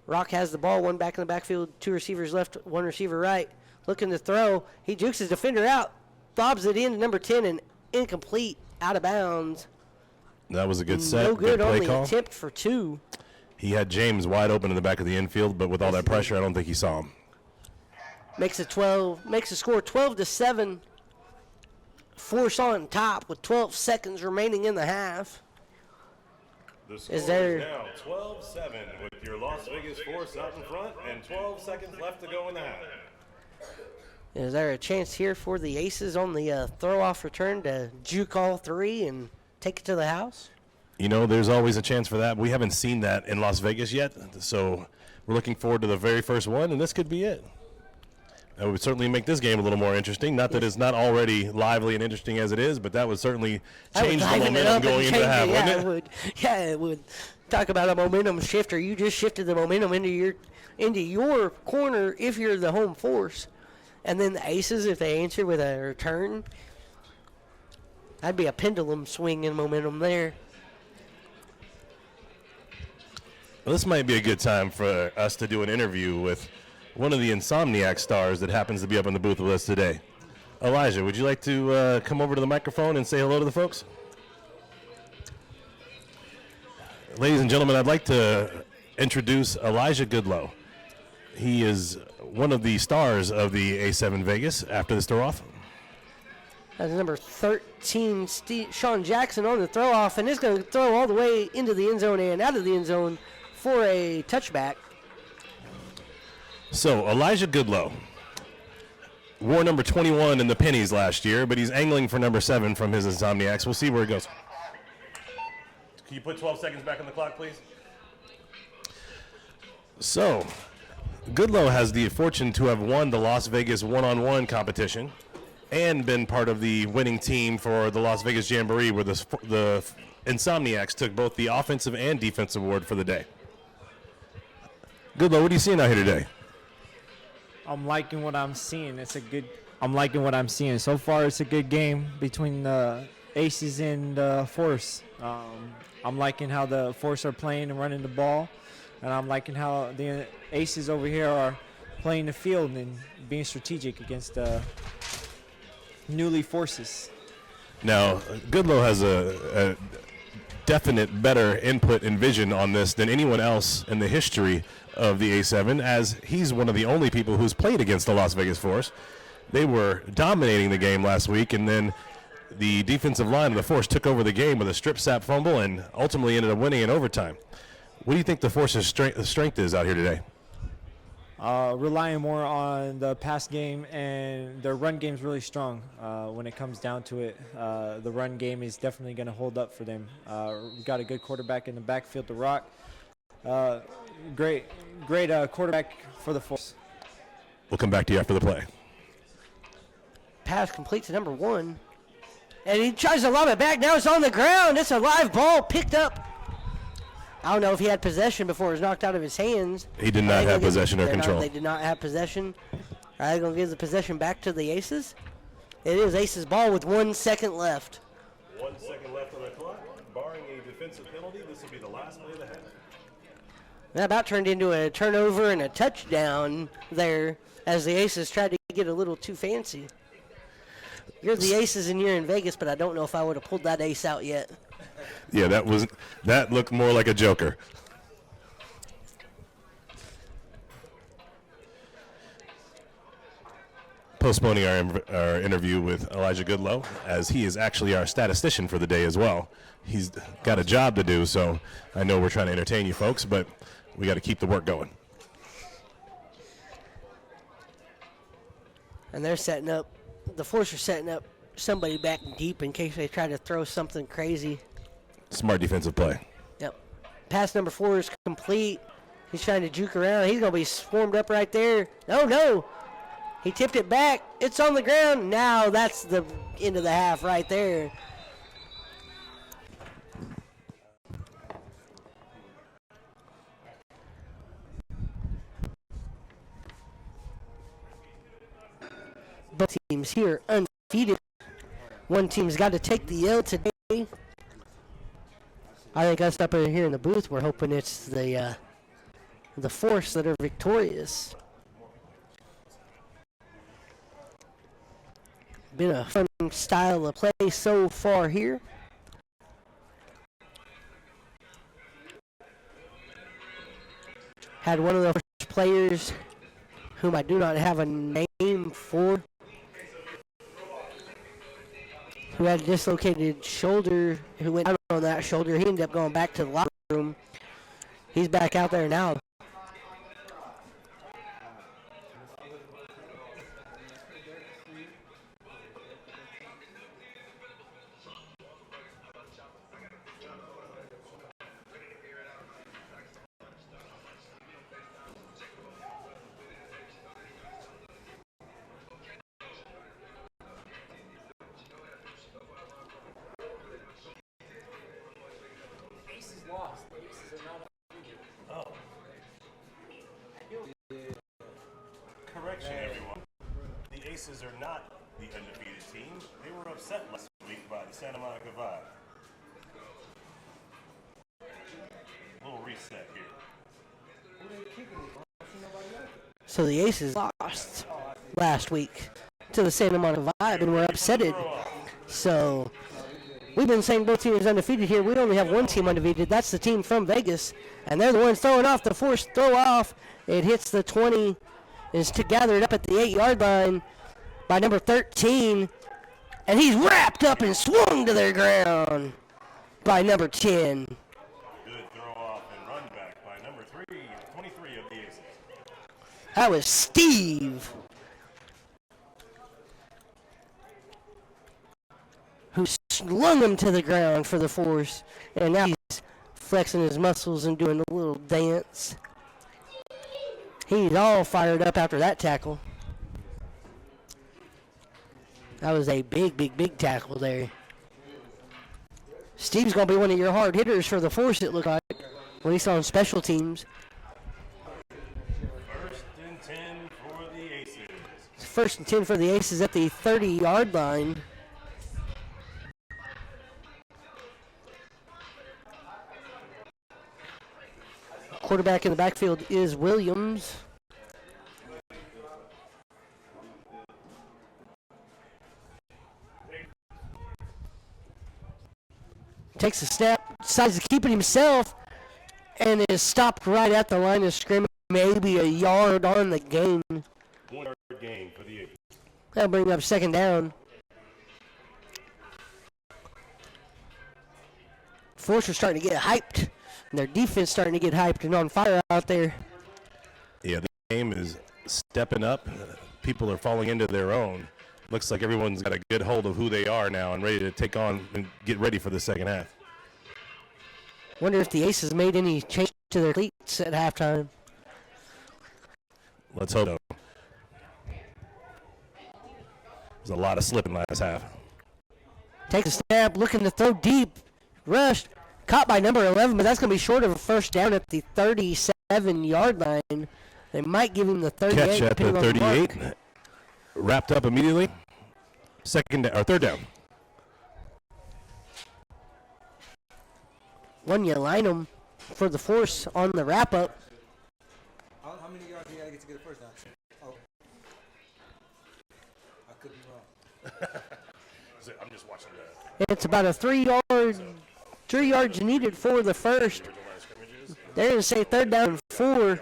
Rock has the ball, 1 back in the backfield, 2 receivers left, 1 receiver right. Looking to throw. He jukes his defender out, lobs it in to number 10 and incomplete, out of bounds. That was a good set. No good play on the call. attempt for 2. He had James wide open in the back of the infield, but with all that pressure, I don't think he saw him. Makes the score 12-7. Force on top with 12 seconds remaining in the half. The score is now 12-7 with your Las Vegas Force out in front and 12 seconds left to go in the half. Is there a chance here for the Aces on the throw-off return to juke all 3 and take it to the house? You know, there's always a chance for that. We haven't seen that in Las Vegas yet, so we're looking forward to the very first one, and this could be it. That would certainly make this game a little more interesting. Not that it's not already lively and interesting as it is, but that would certainly change the momentum going into the half, wouldn't it? It would. Yeah, it would. Talk about a momentum shifter. You just shifted the momentum into your corner if you're the home Force. And then the Aces, if they answer with a return, that'd be a pendulum swing in momentum there. Well, this might be a good time for us to do an interview with one of the Insomniac stars that happens to be up in the booth with us today. Elijah, would you like to come over to the microphone and say hello to the folks? Ladies and gentlemen, I'd like to introduce Elijah Goodlow. He is one of the stars of the A7 Vegas after this throw-off. That's number 13, Sean Jackson on the throw-off, and is going to throw all the way into the end zone and out of the end zone for a touchback. So Elijah Goodlow wore number 21 in the pennies last year, but he's angling for number 7 from his Insomniacs. We'll see where it goes. Can you put 12 seconds back on the clock, please? So Goodlow has the fortune to have won the Las Vegas one-on-one competition and been part of the winning team for the Las Vegas Jamboree, where the Insomniacs took both the offensive and defensive award for the day. Goodlow, what are you seeing out here today? I'm liking what I'm seeing. I'm liking what I'm seeing. So far, it's a good game between the Aces and the Force. I'm liking how the Force are playing and running the ball, and I'm liking how the Aces over here are playing the field and being strategic against the newly Forces. Now, Goodlow has a definite better input and vision on this than anyone else in the history of the A7, as he's one of the only people who's played against the Las Vegas Force. They were dominating the game last week, and then the defensive line of the Force took over the game with a strip sack fumble and ultimately ended up winning in overtime. What do you think the Force's strength is out here today? Relying more on the pass game, and their run game is really strong. When it comes down to it, the run game is definitely going to hold up for them. We've got a good quarterback in the backfield, The Rock. Great quarterback for the Force. We'll come back to you after the play. Pass complete to number 1. And he tries to lob it back. Now it's on the ground. It's a live ball picked up. I don't know if he had possession before it was knocked out of his hands. He did not have possession or control. They did not have possession. Are they going to give the possession back to the Aces? It is Aces' ball with 1 second left. 1 second left on the clock. Barring a defensive penalty, this will be the last play of the half. That about turned into a turnover and a touchdown there as the Aces tried to get a little too fancy. You're the Aces and you're in Vegas, but I don't know if I would have pulled that ace out yet. Yeah, that looked more like a joker. Postponing our interview with Elijah Goodlow, as he is actually our statistician for the day as well. He's got a job to do, so I know we're trying to entertain you folks, but we got to keep the work going. And they're setting up, the Force are setting up somebody back deep in case they try to throw something crazy. Smart defensive play. Yep. Pass number 4 is complete. He's trying to juke around. He's going to be swarmed up right there. No. He tipped it back. It's on the ground. Now that's the end of the half right there. Both teams here undefeated. One team's got to take the L today. I think us up here in the booth, we're hoping it's the Force that are victorious. Been a fun style of play so far here. Had one of the first players whom I do not have a name for, who had a dislocated shoulder, who went out on that shoulder. He ended up going back to the locker room. He's back out there now. Correction, everyone. The Aces are not the undefeated team. They were upset last week by the Santa Monica Vibe. A little reset here. So the Aces lost last week to the Santa Monica Vibe and were upsetted. So We've been saying both teams undefeated here. We only have one team undefeated. That's the team from Vegas. And they're the ones throwing off the forced throw off. It hits the 20. Is gathered up at the 8-yard line by number 13. And he's wrapped up and swung to the ground by number 10. Good throw off and run back by number 23 of the Aces. That was Steve, who slung him to the ground for the force. And now he's flexing his muscles and doing a little dance. He's all fired up after that tackle. That was a big tackle there. Steve's going to be one of your hard hitters for the force, it looked like, at least on special teams. First and 10 for the Aces. First and 10 for the Aces at the 30-yard line. Quarterback in the backfield is Williams. Takes a snap, decides to keep it himself, and is stopped right at the line of scrimmage, maybe a yard on the gain. 1 yard gain for the Aces. That'll bring up second down. Force are starting to get hyped, and their defense starting to get hyped and on fire out there. Yeah, the game is stepping up. People are falling into their own. Looks like everyone's got a good hold of who they are now and ready to take on and get ready for the second half. Wonder if the Aces made any change to their cleats at halftime. Let's hope so. There's a lot of slipping last half. Takes a snap, looking to throw deep. Rushed, caught by number 11, but that's going to be short of a first down at the 37-yard line. They might give him the 38. Catch at the 38. Wrapped up immediately. Third down. When you line them for the force on the wrap-up. How many yards do you got to get a first down? Oh. I could be wrong. I'm just watching that. It's about a 3 yards needed for the first. They're going to say third down and 4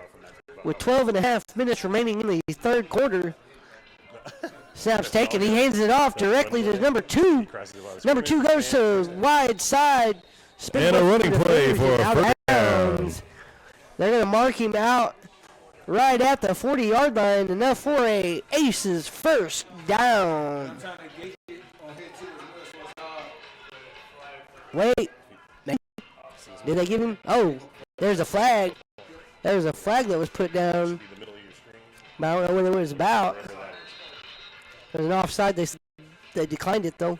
with 12 and a half minutes remaining in the third quarter. Snap's taken. He hands it off directly to number 2. Number 2 goes to wide side. And a running play for a first down. They're going to mark him out right at the 40-yard line. Enough for a Aces first down. Wait. Did they give him? Oh, there's a flag. There was a flag that was put down. But I don't know what it was about. It was an offside. They declined it, though.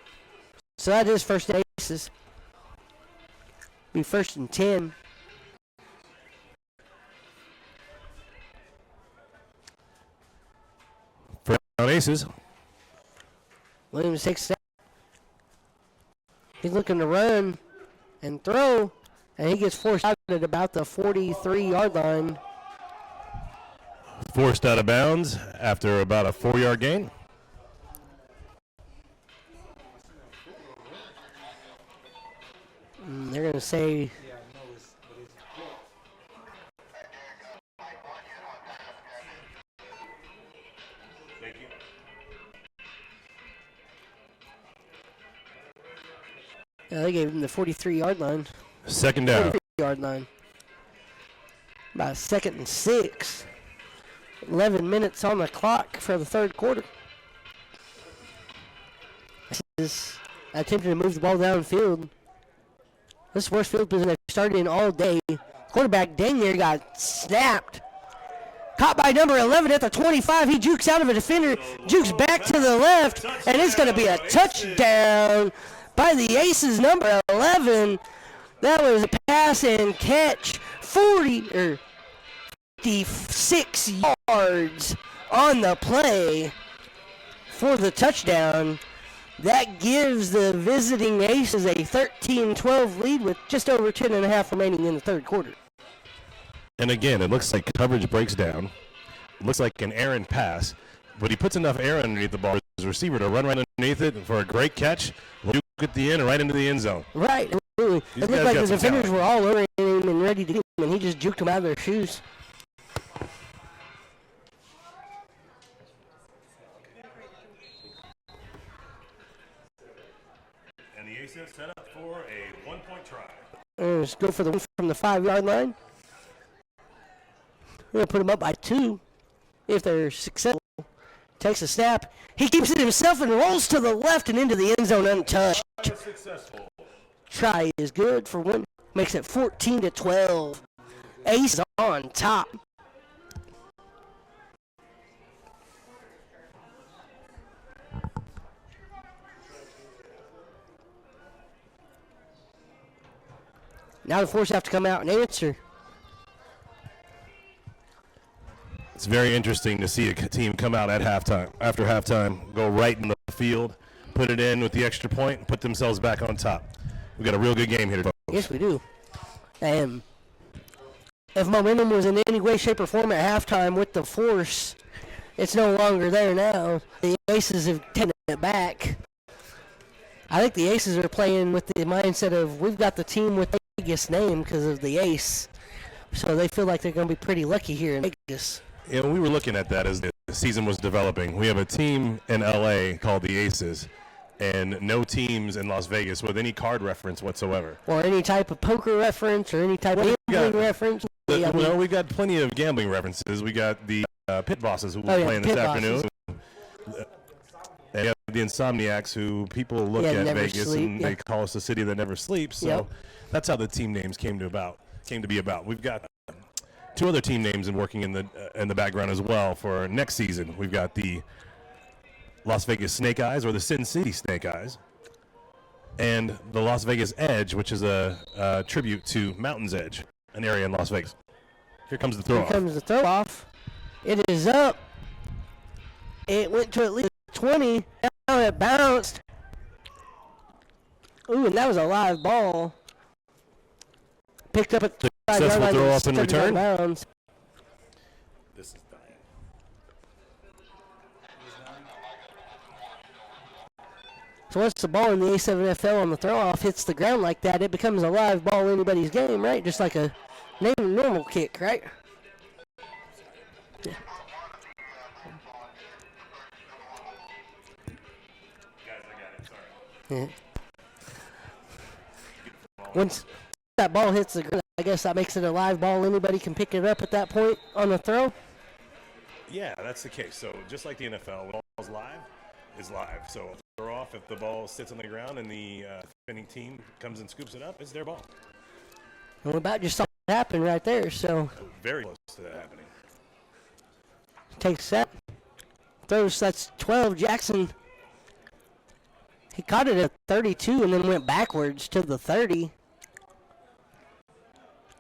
So that is first Aces. Be first and 10. First down Aces. Williams takes a step. He's looking to run and throw, and he gets forced out at about the 43-yard line. Forced out of bounds after about a 4-yard gain. They're going to say they gave him the 43-yard line. Second down. 43-yard line. About 2nd and 6. 11 minutes on the clock for the third quarter. This is attempting to move the ball downfield. This is the worst field position they've started in all day. Quarterback dang near got snapped. Caught by number 11 at the 25. He jukes out of a defender, jukes back to the left, and it's going to be a touchdown by the Aces, number 11. That was a pass and catch, 56 yards on the play for the touchdown. That gives the visiting Aces a 13-12 lead with just over 10.5 remaining in the third quarter. And again, it looks like coverage breaks down. It looks like an errant pass, but he puts enough air underneath the ball for his receiver to run right underneath it for a great catch. Luke at the end and right into the end zone. Right. Absolutely. These It guys looked like got the some defenders talent. were all over him and ready to get him, and he just juked them out of their shoes. And the Aces set up for a one-point try. Let's go for the one from the 5-yard line. We're going to put them up by 2 if they're successful. Takes a snap. He keeps it himself and rolls to the left and into the end zone untouched. Successful. Try is good for one. Makes it 14-12. Ace on top. Now the Force have to come out and answer. It's very interesting to see a team come out at halftime, after halftime, go right in the field, put it in with the extra point, and put themselves back on top. We've got a real good game here, folks. Yes, we do. And if momentum was in any way, shape, or form at halftime with the Force, it's no longer there now. The Aces have taken it back. I think the Aces are playing with the mindset of we've got the team with the biggest name because of the Ace. So they feel like they're going to be pretty lucky here in Vegas. Yeah, we were looking at that as the season was developing. We have a team in LA called the Aces, and no teams in Las Vegas with any card reference whatsoever. Or any type of poker reference or any type of gambling reference. Yeah, Well, we got plenty of gambling references. We got the Pit Bosses who will be playing this Pit afternoon. Bosses. And we have the Insomniacs who people look at never Vegas sleep, and they call us the city that never sleeps. So Yep. that's how the team names came to be about. We've got 2 other team names and working in the background as well for next season. We've got the Las Vegas Snake Eyes, or the Sin City Snake Eyes, and the Las Vegas Edge, which is a tribute to Mountain's Edge, an area in Las Vegas. Here comes the throw Here comes the throw off. It is up. It went to at least 20. Now it bounced. Ooh, and that was a live ball. Picked up at the Successful throw off in stepped out of return. bounds. This is dying. So once the ball in the A7FL on the throw off hits the ground like that, it becomes a live ball anybody's game, right? Just like a normal kick, right? Yeah. Yeah. Once that ball hits the ground, I guess that makes it a live ball. Anybody can pick it up at that point on the throw. Yeah, that's the case. So just like the NFL, when ball's live, is live. So throw off, if the ball sits on the ground and the defending team comes and scoops it up, it's their ball. And we about just saw it happen right there. So Very close to that happening. takes that, throws. That's 12. Jackson. He caught it at 32 and then went backwards to the 30.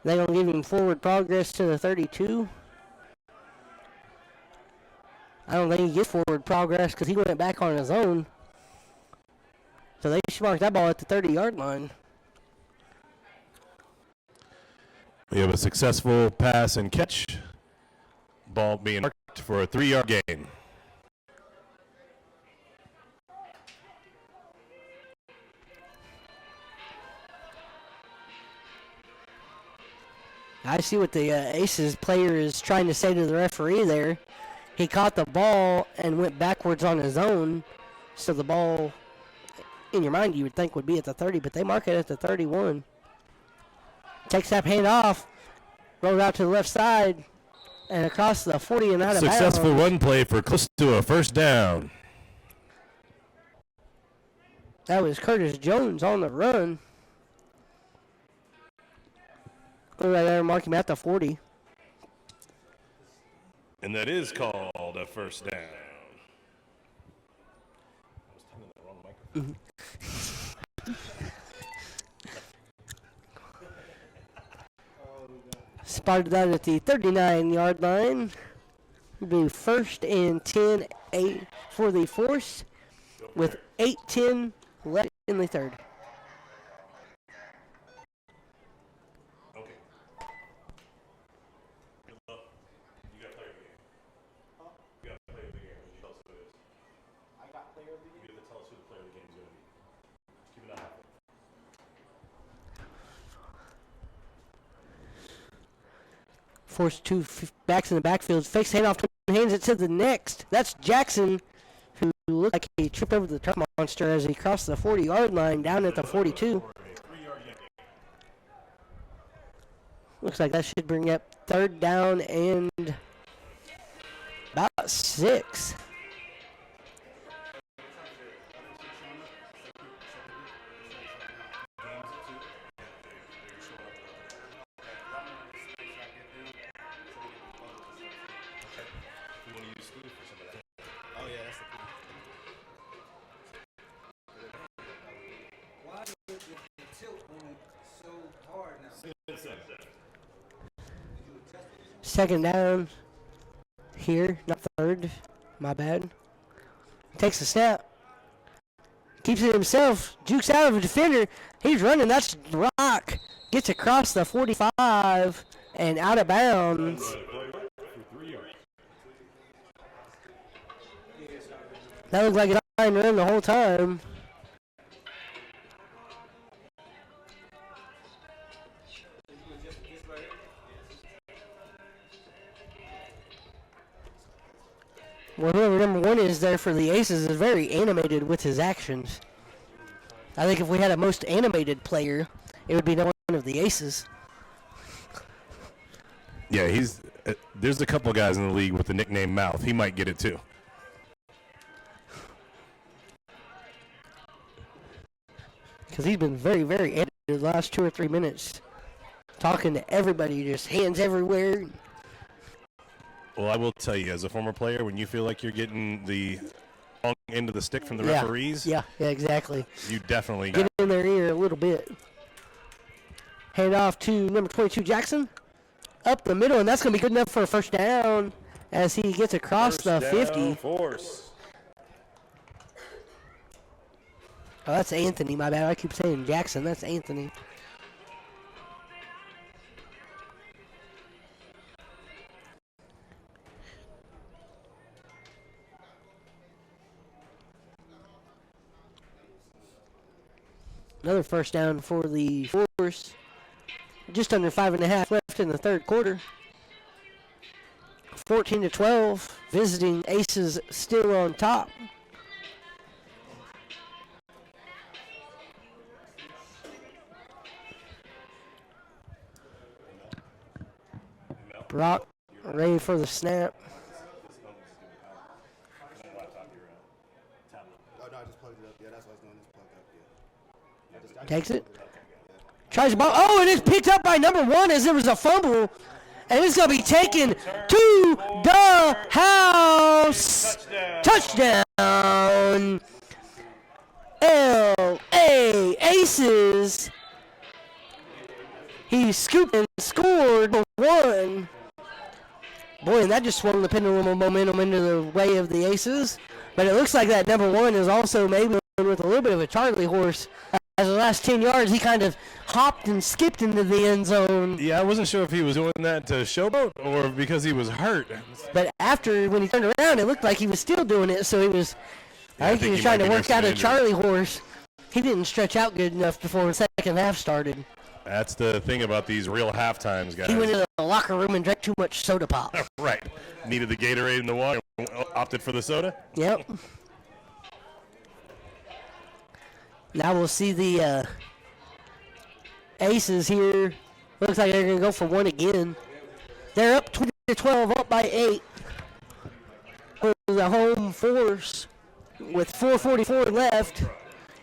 They don't give him forward progress to the 32. I don't think he gets forward progress because he went back on his own. So they should mark that ball at the 30-yard line. We have a successful pass and catch. Ball being marked for a 3-yard gain. I see what the Aces player is trying to say to the referee there. He caught the ball and went backwards on his own. So the ball, in your mind, you would think would be at the 30, but they mark it at the 31. Takes that hand off, rolled out to the left side, and across the 40 and out of bounds. Successful run play for close to a first down. That was Curtis Jones on the run. Go right there and mark him at the 40. And that is called a first down. Spotted that at the 39-yard line. It'll be 1st and 10 for the Force with 8:10 left in the third. Okay. Good luck. You got to play the game. You got to play the game. Tell us who it is. I got player of the game. You have to tell us who the player of the game is going to be. Keep an eye Force two backs in the backfield. Fakes handoff to hands it to the next. That's Jackson, who looked like he tripped over the turf monster as he crossed the 40-yard line down at the 42. Looks like that should bring up third down and about 6. Second down here, not third. My bad. Takes a snap. Keeps it himself. Jukes out of a defender. He's running. That's Rock. Gets across the 45 and out of bounds. That looked like a line run the whole time. Well, whoever number 1 is there for the Aces is very animated with his actions. I think if we had a most animated player, it would be one of the Aces. Yeah, he's. There's a couple guys in the league with the nickname Mouth. He might get it too. Because he's been very, very animated the last 2 or 3 minutes. Talking to everybody, just hands everywhere. Well, I will tell you, as a former player, when you feel like you're getting the wrong end of the stick from the referees, yeah, exactly. You definitely get in their ear a little bit. Hand off to number 22, Jackson. Up the middle, and that's going to be good enough for a first down as he gets across the 50. Force. Oh, that's Anthony. My bad. I keep saying Jackson. That's Anthony. Another first down for the Force. Just under 5.5 left in the third quarter. 14-12. Visiting Aces still on top. Brock ready for the snap. Takes it. Tries the ball. Oh, it is picked up by number 1 as there was a fumble. And it's going to be taken to the house. Touchdown. L.A. Aces. He scooped and scored 1. Boy, and that just swung the pendulum of momentum into the way of the Aces. But it looks like that number 1 is also maybe with a little bit of a Charlie horse. As the last 10 yards, he kind of hopped and skipped into the end zone. Yeah, I wasn't sure if he was doing that to showboat or because he was hurt. But after, when he turned around, it looked like he was still doing it. So he was, I think he was trying to work out a Charlie horse. He didn't stretch out good enough before the second half started. That's the thing about these real halftimes, guys. He went into the locker room and drank too much soda pop. Right. Needed the Gatorade and the water. Opted for the soda. Yep. Now we'll see the Aces here. Looks like they're going to go for 1 again. They're up 20-12, up by 8. For the home Force with 4:44 left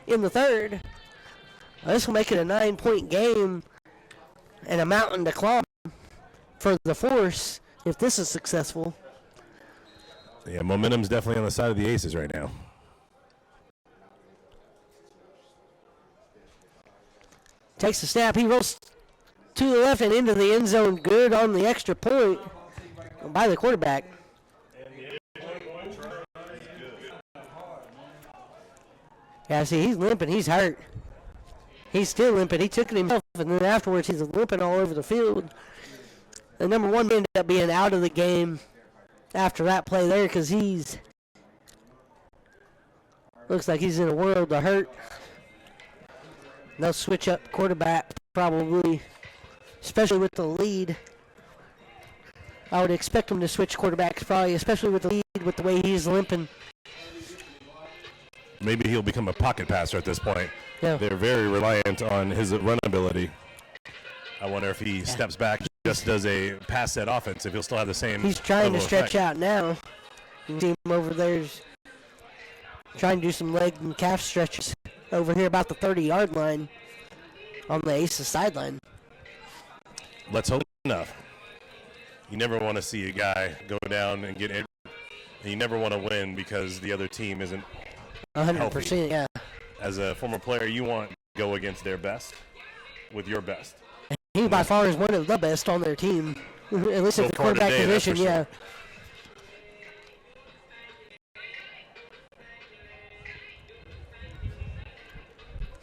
in the third. This will make it a 9-point game and a mountain to climb for the Force if this is successful. Yeah, momentum's definitely on the side of the Aces right now. Takes the snap. He rolls to the left and into the end zone. Good on the extra point by the quarterback. Yeah, see, he's limping. He's hurt. He's still limping. He took it himself, and then afterwards he's limping all over the field. The number 1 may end up being out of the game after that play there because he's looks like he's in a world of hurt. They'll switch up quarterback probably, especially with the lead. I would expect him to switch quarterbacks probably, especially with the lead, with the way he's limping. Maybe he'll become a pocket passer at this point. Yeah. They're very reliant on his run ability. I wonder if he steps back, just does a pass set offense, if he'll still have the same. He's trying to level of stretch effect. out now. You see him over there's trying to do some leg and calf stretches over here about the 30-yard line on the Aces sideline. Let's hope enough. You never want to see a guy go down and get injured. And you never want to win because the other team isn't 100%, yeah. As a former player, you want to go against their best with your best. He by far is one of the best on their team, at least So at the far quarterback today, that's position, for sure. yeah.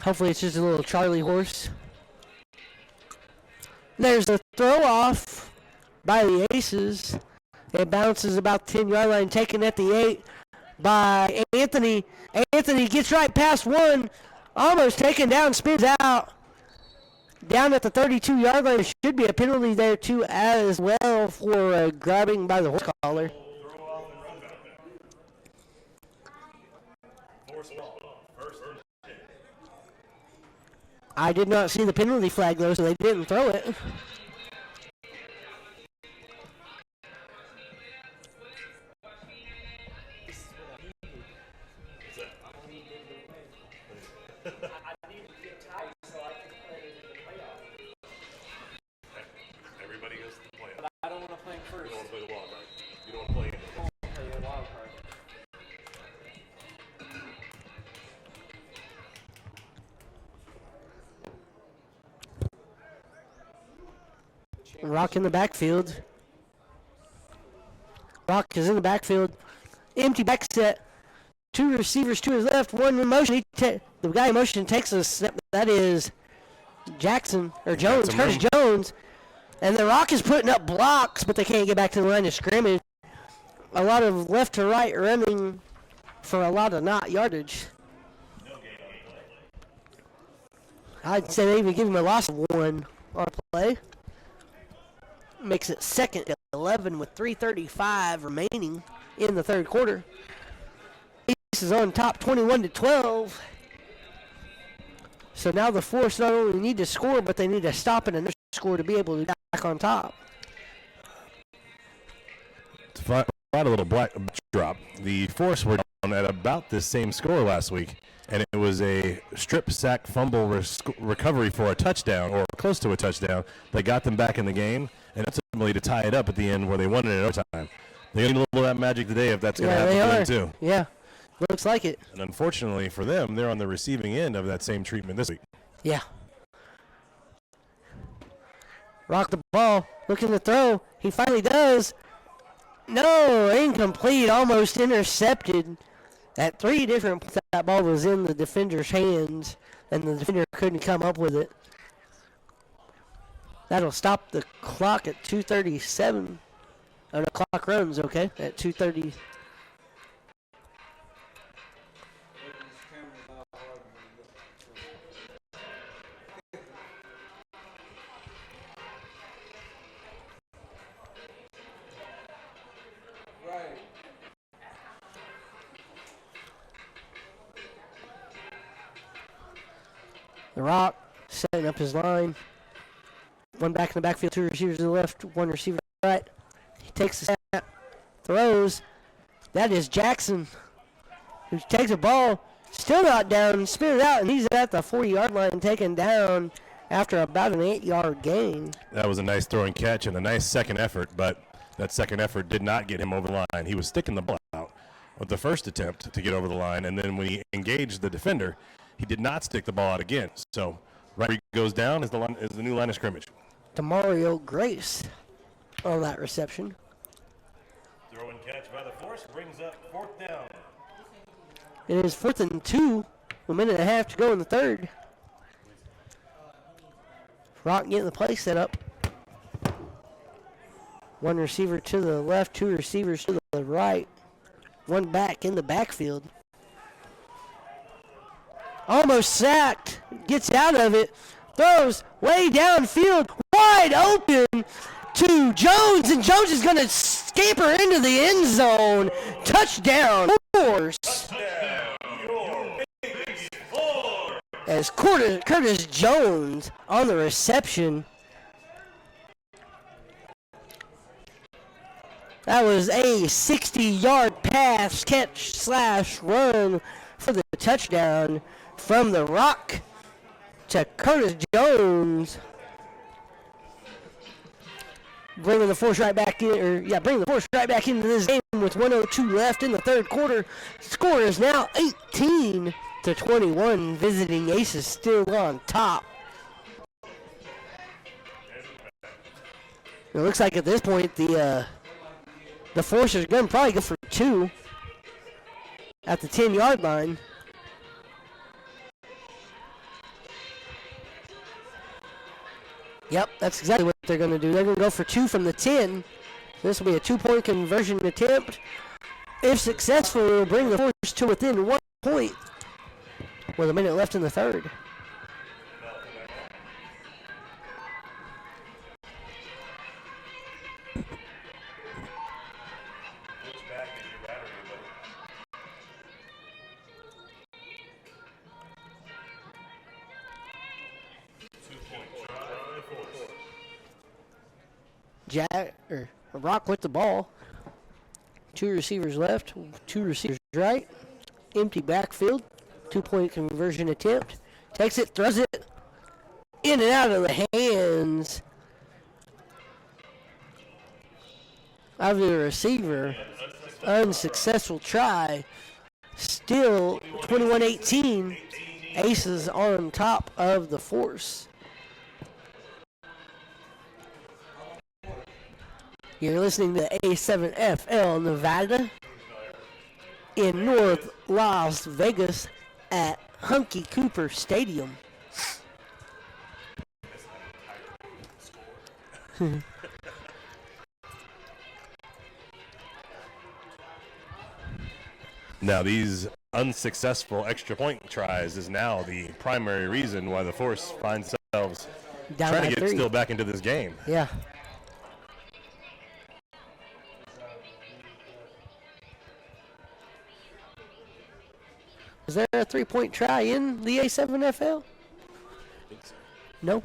Hopefully it's just a little Charlie horse. There's a throw off by the Aces. It bounces about 10-yard line, taken at the 8 by Anthony. Anthony gets right past one, almost taken down, spins out. Down at the 32-yard line, there should be a penalty there too as well for grabbing by the horse collar. I did not see the penalty flag though, so they didn't throw it. Everybody goes to the playoff. I don't want to play him first. You don't want to play the wild card. You don't want to play it. Rock in the backfield. Rock is in the backfield. Empty back set. Two receivers to his left. One in motion. The guy in motion takes a snap. That is Jackson or Jones. some Curtis room. Jones. And the Rock is putting up blocks, but they can't get back to the line of scrimmage. A lot of left to right running for a lot of not yardage. I'd say they even give him a loss of 1 on a play. Makes it second and 11 with 3:35 remaining in the third quarter. Ace is on top 21-12. So now the Force not only need to score, but they need to stop and another score to be able to get back on top. To find a little black drop, the Force were down at about the same score last week, and it was a strip sack fumble recovery for a touchdown or close to a touchdown that got them back in the game, and ultimately to tie it up at the end where they won it in overtime. They need a little bit of that magic today if that's going to happen for them too. Yeah, looks like it. And unfortunately for them, they're on the receiving end of that same treatment this week. Yeah. Rock the ball, looking to throw. He finally does. No, incomplete, almost intercepted. At 3 different points, that ball was in the defender's hands, and the defender couldn't come up with it. That'll stop the clock at 2:37. Oh, the clock runs, okay, at 2:30. The Rock setting up his line. One back in the backfield, 2 receivers to the left, 1 receiver to the right. He takes the snap, throws. That is Jackson, who takes a ball, still not down, spin it out, and he's at the 40-yard line, taken down after about an 8-yard gain. That was a nice throw and catch and a nice second effort, but that second effort did not get him over the line. He was sticking the ball out with the first attempt to get over the line, and then when he engaged the defender, he did not stick the ball out again. So right where he goes down is the new line of scrimmage. DeMario Grace on that reception. Throw and catch by the Force brings up 4th down. It is 4th and 2, 1.5 minutes to go in the third. Rock getting the play set up. 1 receiver to the left, 2 receivers to the right. 1 back in the backfield. Almost sacked. Gets out of it. Throws way downfield. Wide open to Jones, and Jones is going to scamper into the end zone. Touchdown, Force. As Curtis Jones on the reception. That was a 60-yard pass catch slash run for the touchdown from the Rock to Curtis Jones. Bringing the Force right back in, bringing the Force right back into this game with 1:02 left in the third quarter. Score is now 18-21. Visiting Aces still on top. It looks like at this point the Force is going to probably go for 2 at the 10-yard line. Yep, that's exactly what they're going to do. They're going to go for 2 from the 10. This will be a 2-point conversion attempt. If successful, it will bring the Force to within 1 point with a minute left in the third. Rock with the ball. 2 receivers left, 2 receivers right. Empty backfield. 2-point conversion attempt. Takes it, throws it in and out of the hands of the receiver. Unsuccessful try. Still 21-18. Aces on top of the Force. You're listening to A7FL Nevada in North Las Vegas at Hunky Cooper Stadium. Now these unsuccessful extra point tries is now the primary reason why the Force finds themselves Down trying by to get 3. still back into this game. Yeah. Is there a 3-point try in the A7FL? No?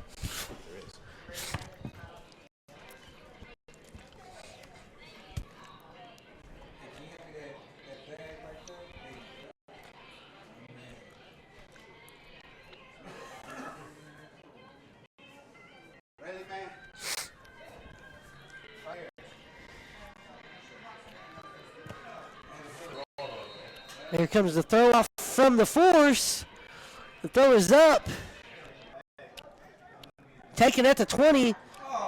Here comes the throw off from the Force. The throw is up. Taken at the 20.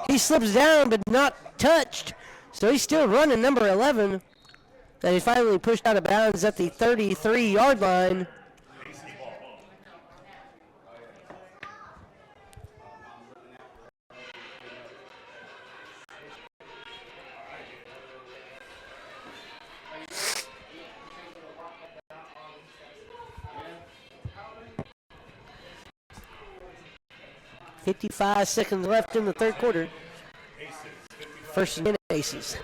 He slips down but not touched. So he's still running number 11. Then he finally pushed out of bounds at the 33-yard line. .55 seconds left in the third quarter. First and 10 Aces.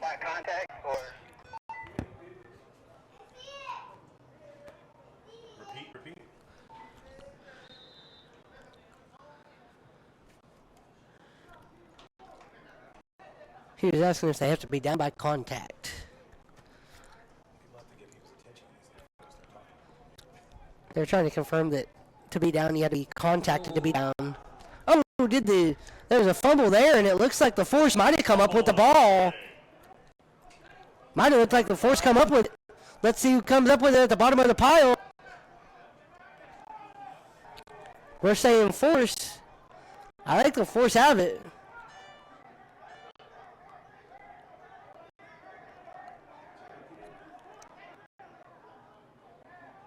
By contact or Repeat. He was asking if they have to be down by contact. They're trying to confirm that to be down, you had to be contacted to be down. Oh, there was a fumble there, and it looks like the Force might have come up with the ball. Might have looked like the Force come up with it. Let's see who comes up with it at the bottom of the pile. We're saying Force. I like the Force have it.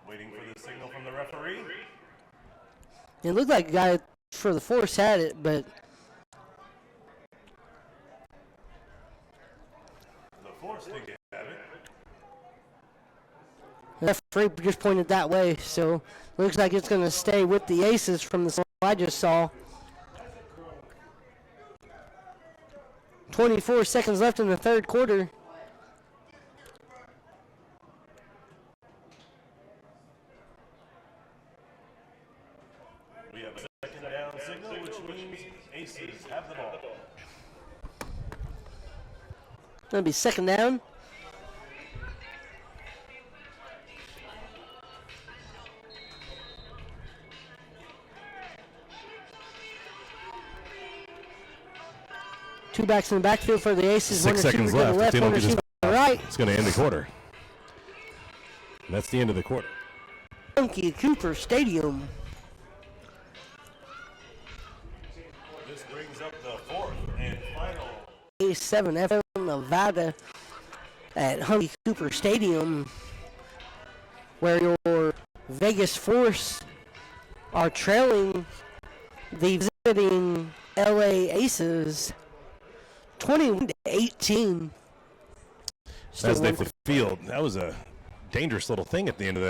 Waiting for the signal from the referee. It looked like a guy for the Force had it, but The Force did have it. The referee just pointed that way, so looks like it's going to stay with the Aces from the I just saw. 24 seconds left in the third quarter. We have a second down signal, which means Aces have the ball. Going to be second down. Two backs in the backfield for the Aces. 6 seconds one left. If they don't one get this receiver to the right. it's going to end the quarter. That's the end of the quarter. Funky Cooper Stadium. This brings up the fourth and final. A7 FM Nevada at Hunky Cooper Stadium, where your Vegas Force are trailing the visiting LA Aces 21-18. As they the field, that was a dangerous little thing at the end of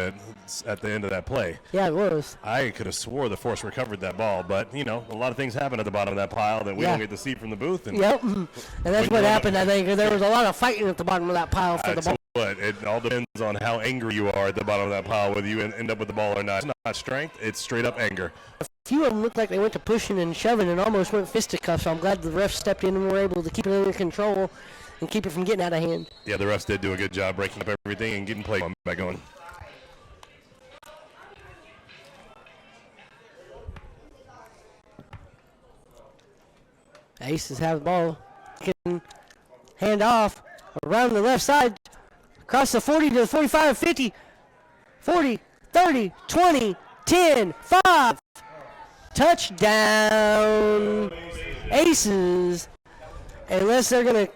that play. Yeah, it was. I could have swore the Force recovered that ball, but a lot of things happen at the bottom of that pile that we don't get to see from the booth. And yep, and that's what happened. I think there was a lot of fighting at the bottom of that pile for the ball. But it all depends on how angry you are at the bottom of that pile, whether you end up with the ball or not. It's not strength; it's straight up anger. A few of them looked like they went to pushing and shoving and almost went fisticuffs. So I'm glad the refs stepped in and were able to keep it under control and keep it from getting out of hand. Yeah, the refs did do a good job breaking up everything and getting play back going. Aces have the ball. Can hand off around the left side, across the 40 to the 45, 50, 40, 30, 20, 10, 5. Touchdown, Aces. Unless they're going to,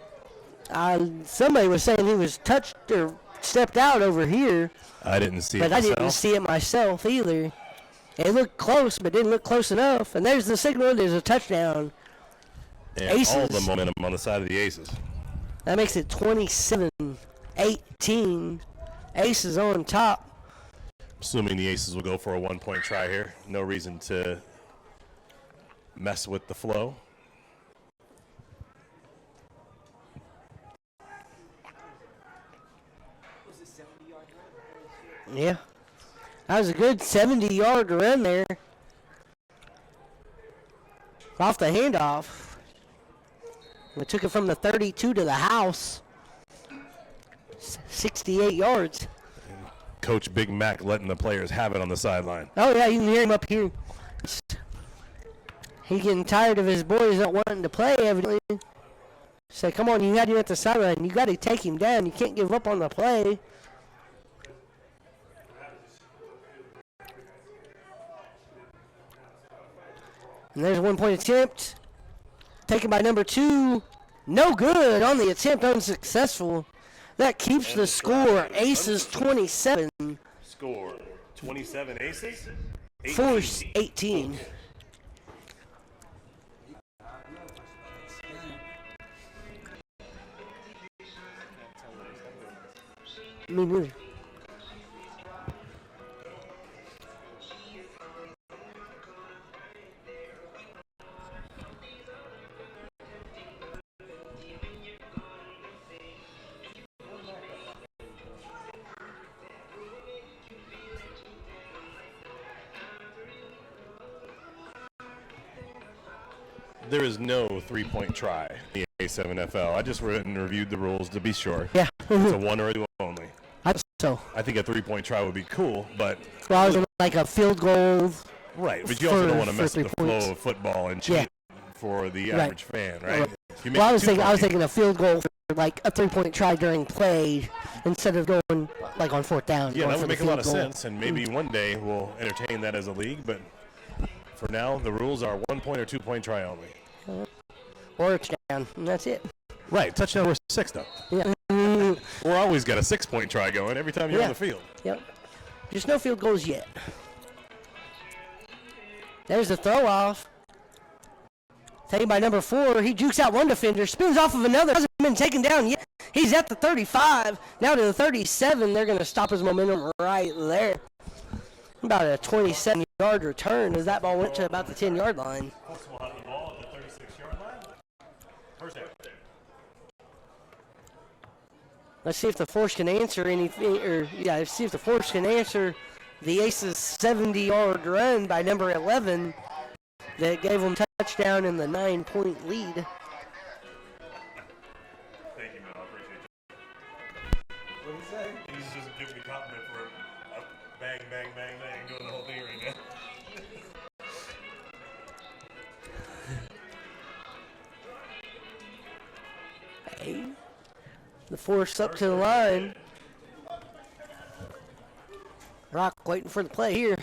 somebody was saying he was touched or stepped out over here. I didn't see it But I didn't see it myself either. It looked close, but didn't look close enough. And there's the signal. There's a touchdown. And Aces. all the momentum on the side of the Aces. That makes it 27-18. Aces on top. Assuming the Aces will go for a 1-point try here. No reason to mess with the flow. Yeah. That was a good 70-yard run there. Off the handoff. We took it from the 32 to the house. 68 yards. Coach Big Mac letting the players have it on the sideline. Oh, yeah, you can hear him up here. He's getting tired of his boys not wanting to play, evidently. Say, come on, you had him at the sideline. You got to take him down. You can't give up on the play. And there's a 1-point attempt. Taken by number 2. No good on the attempt, unsuccessful. That keeps the score. Aces 27. Score 27 Aces. Force 18. Me neither. There is no 3-point try in the A7FL. I just went and reviewed the rules to be sure. Yeah. It's a 1 or a 2 only. So. I think a 3-point try would be cool, but Well, I was like a field goal. right. But you also don't want to mess for with the 3 flow points. of football and cheat for the average fan, right? If you make Well, I it was 2 points, thinking a field goal for like a 3-point try during play instead of going like on 4th down. yeah, going that for would the make a lot of field goal. sense, and maybe one day we'll entertain that as a league. But for now, the rules are 1-point or 2-point try only. Or a touchdown, and that's it. Right, touchdown or 6 though. Yeah. We're always got a 6-point try going every time you're Yeah. on the field. Yep. Just no field goals yet. There's the throw off. Taken by number 4. He jukes out one defender, spins off of another. Hasn't been taken down yet. He's at the 35. Now to the 37. They're going to stop his momentum right there. About a 27-yard return as that ball went to about the 10-yard line. Colts will have the ball at the 36-yard line. First down. Let's see if the Force can answer anything, let's see if the Force can answer the Aces' 70-yard run by number 11 that gave them touchdown in the 9-point lead. Thank you, man. I appreciate it. What did he say? He's just giving me a compliment for bang, bang, bang, bang, doing the whole thing right now. Hey. The Force up to the line. Rock waiting for the play here.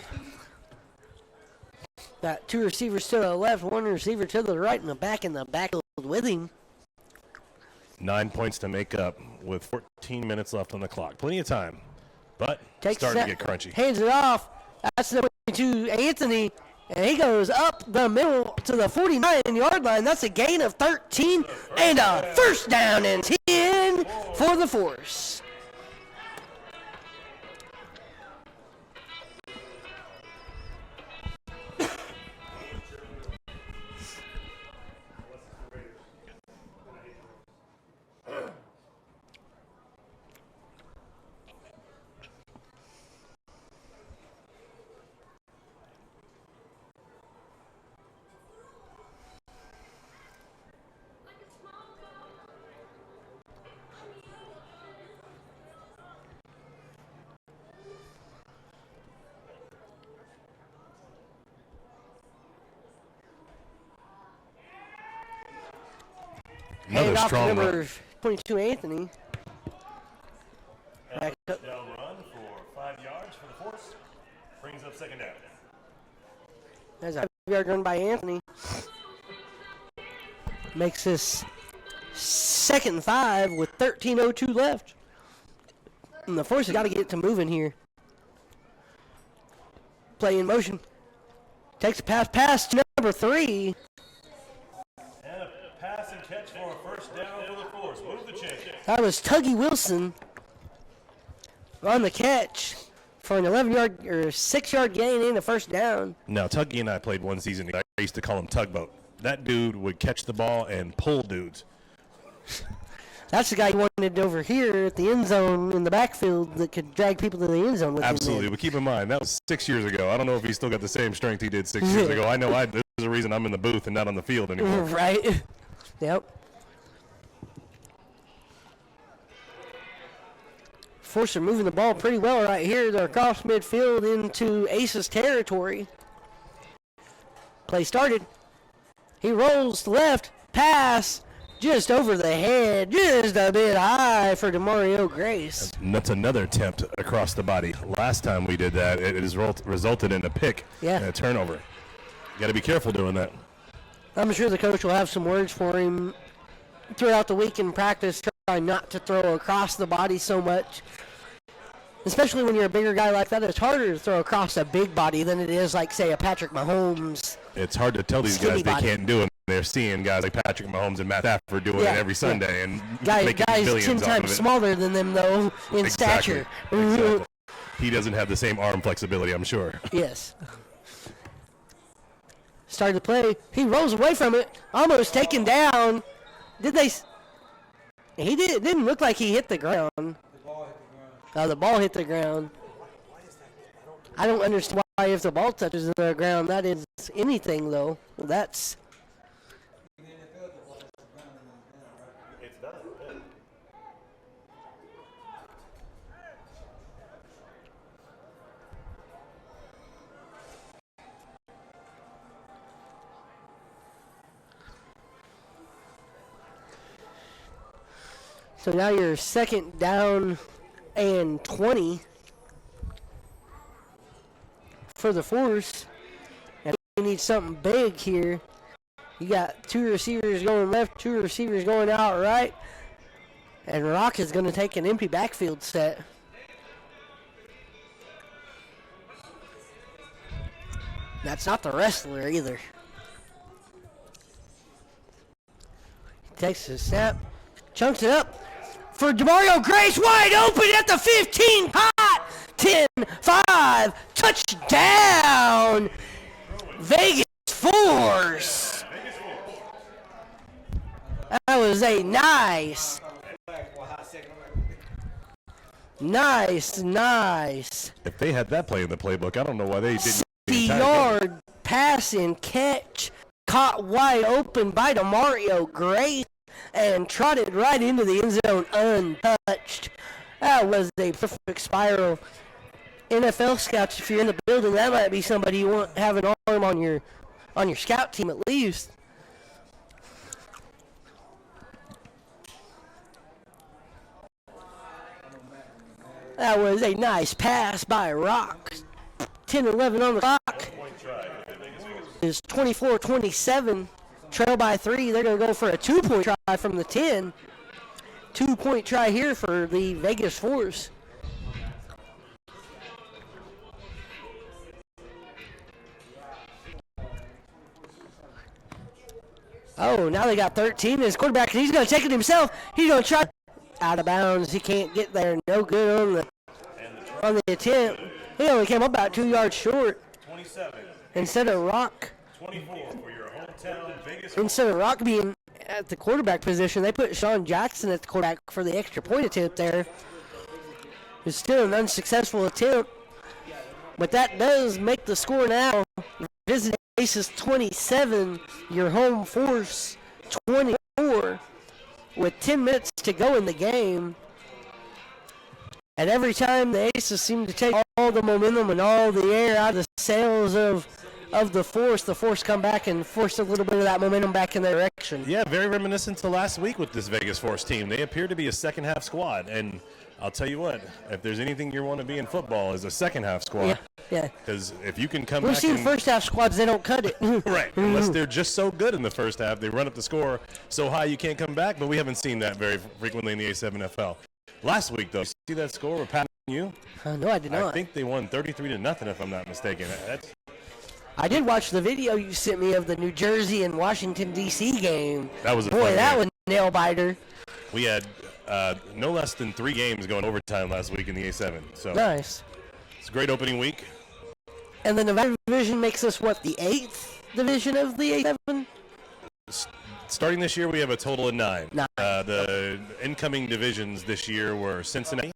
Got two receivers to the left, one receiver to the right, and the backfield with him. 9 points to make up with 14 minutes left on the clock. Plenty of time, but Takes starting to that, get crunchy. Hands it off. That's the to Anthony, and he goes up the middle to the 49-yard line. That's a gain of 13 and a first down and 10 for the Force. Another Hand off to strong number run. 22, Anthony. Back up. Down run for 5 yards for the Force. Brings up second down. There's a 5-yard run by Anthony. Makes this 2nd and 5 with 13:02 left. And the Force has got to get to moving here. Play in motion. Takes a pass to number 3. And a pass and catch for a first down for the Force. Move the chain. That was Tuggy Wilson on the catch for an 11-yard or 6-yard gain and a first down. Now, Tuggy and I played one season. I used to call him Tugboat. That dude would catch the ball and pull dudes. That's the guy you wanted over here at the end zone in the backfield that could drag people to the end zone with him. Absolutely. But keep in mind, that was 6 years ago. I don't know if he's still got the same strength he did 6 years ago. I know there's a reason I'm in the booth and not on the field anymore. Right. Yep. Force are moving the ball pretty well right here. They're across midfield into Aces territory. Play started. He rolls left, pass, just over the head, just a bit high for DeMario Grace. And that's another attempt across the body. Last time we did that, it has resulted in a pick and a turnover. You got to be careful doing that. I'm sure the coach will have some words for him throughout the week in practice, try not to throw across the body so much. Especially when you're a bigger guy like that, it's harder to throw across a big body than it is like, say, a Patrick Mahomes. It's hard to tell these guys they can't do it. They're seeing guys like Patrick Mahomes and Matt Stafford doing it every Sunday and making Guys billions 10 off times of it. smaller than them, though, in stature. Exactly. He doesn't have the same arm flexibility, I'm sure. Yes. Started to play. He rolls away from it, almost taken down. Did they? He did. It didn't look like he hit the ground. The ball hit the ground. I don't understand why if the ball touches the ground, that is anything, though. That's. So now you're 2nd down and 20 for the Force. And you need something big here. You got 2 receivers going left, 2 receivers going out right. And Rock is going to take an empty backfield set. That's not the wrestler either. He takes a snap, chunks it up. for Demario Grace, wide open at the 15, hot, 10-5, touchdown, Vegas Force. That was a nice. If they had that play in the playbook, I don't know why they didn't. 60-yard pass and catch, caught wide open by Demario Grace, and trotted right into the end zone untouched. That was a perfect spiral. NFL scouts, if you're in the building, that might be somebody you want to have an arm on your scout team at least. That was a nice pass by Rock. 10-11 on the clock. It's 24-27. Trail by 3. They're going to go for a 2-point try from the 10. 2-point try here for the Vegas Force. Oh, now they got 13 as quarterback, and he's going to take it himself. He's going to try out of bounds. He can't get there. No good on the attempt. He only came up about 2 yards short. 27. Instead of Rock. 24 for your hometown Vegas. Instead of Rock being at the quarterback position, they put Sean Jackson at the quarterback for the extra point attempt there. It's still an unsuccessful attempt. But that does make the score now. Visiting Aces 27, your home Force 24, with 10 minutes to go in the game. And every time the Aces seem to take all the momentum and all the air out of the sails of the Force come back and force a little bit of that momentum back in their direction. Yeah, very reminiscent to last week with this Vegas Force team. They appear to be a second-half squad, and I'll tell you what, if there's anything you want to be in football is a second-half squad. Yeah. Because if you can come We've back seen first-half squads, they don't cut it. Right, unless they're just so good in the first half, they run up the score so high you can't come back, but we haven't seen that very frequently in the A7FL. Last week, though, see that score with Pat and you? No, I did not. I think they won 33-0, if I'm not mistaken. I did watch the video you sent me of the New Jersey and Washington, D.C. game. That was a Boy, fun that game. was a nail-biter. We had no less than 3 games going overtime last week in the A7. So Nice. it's a great opening week. And the Nevada division makes us, what, the 8th division of the A7? Starting this year, we have a total of 9. 9. The incoming divisions this year were Cincinnati,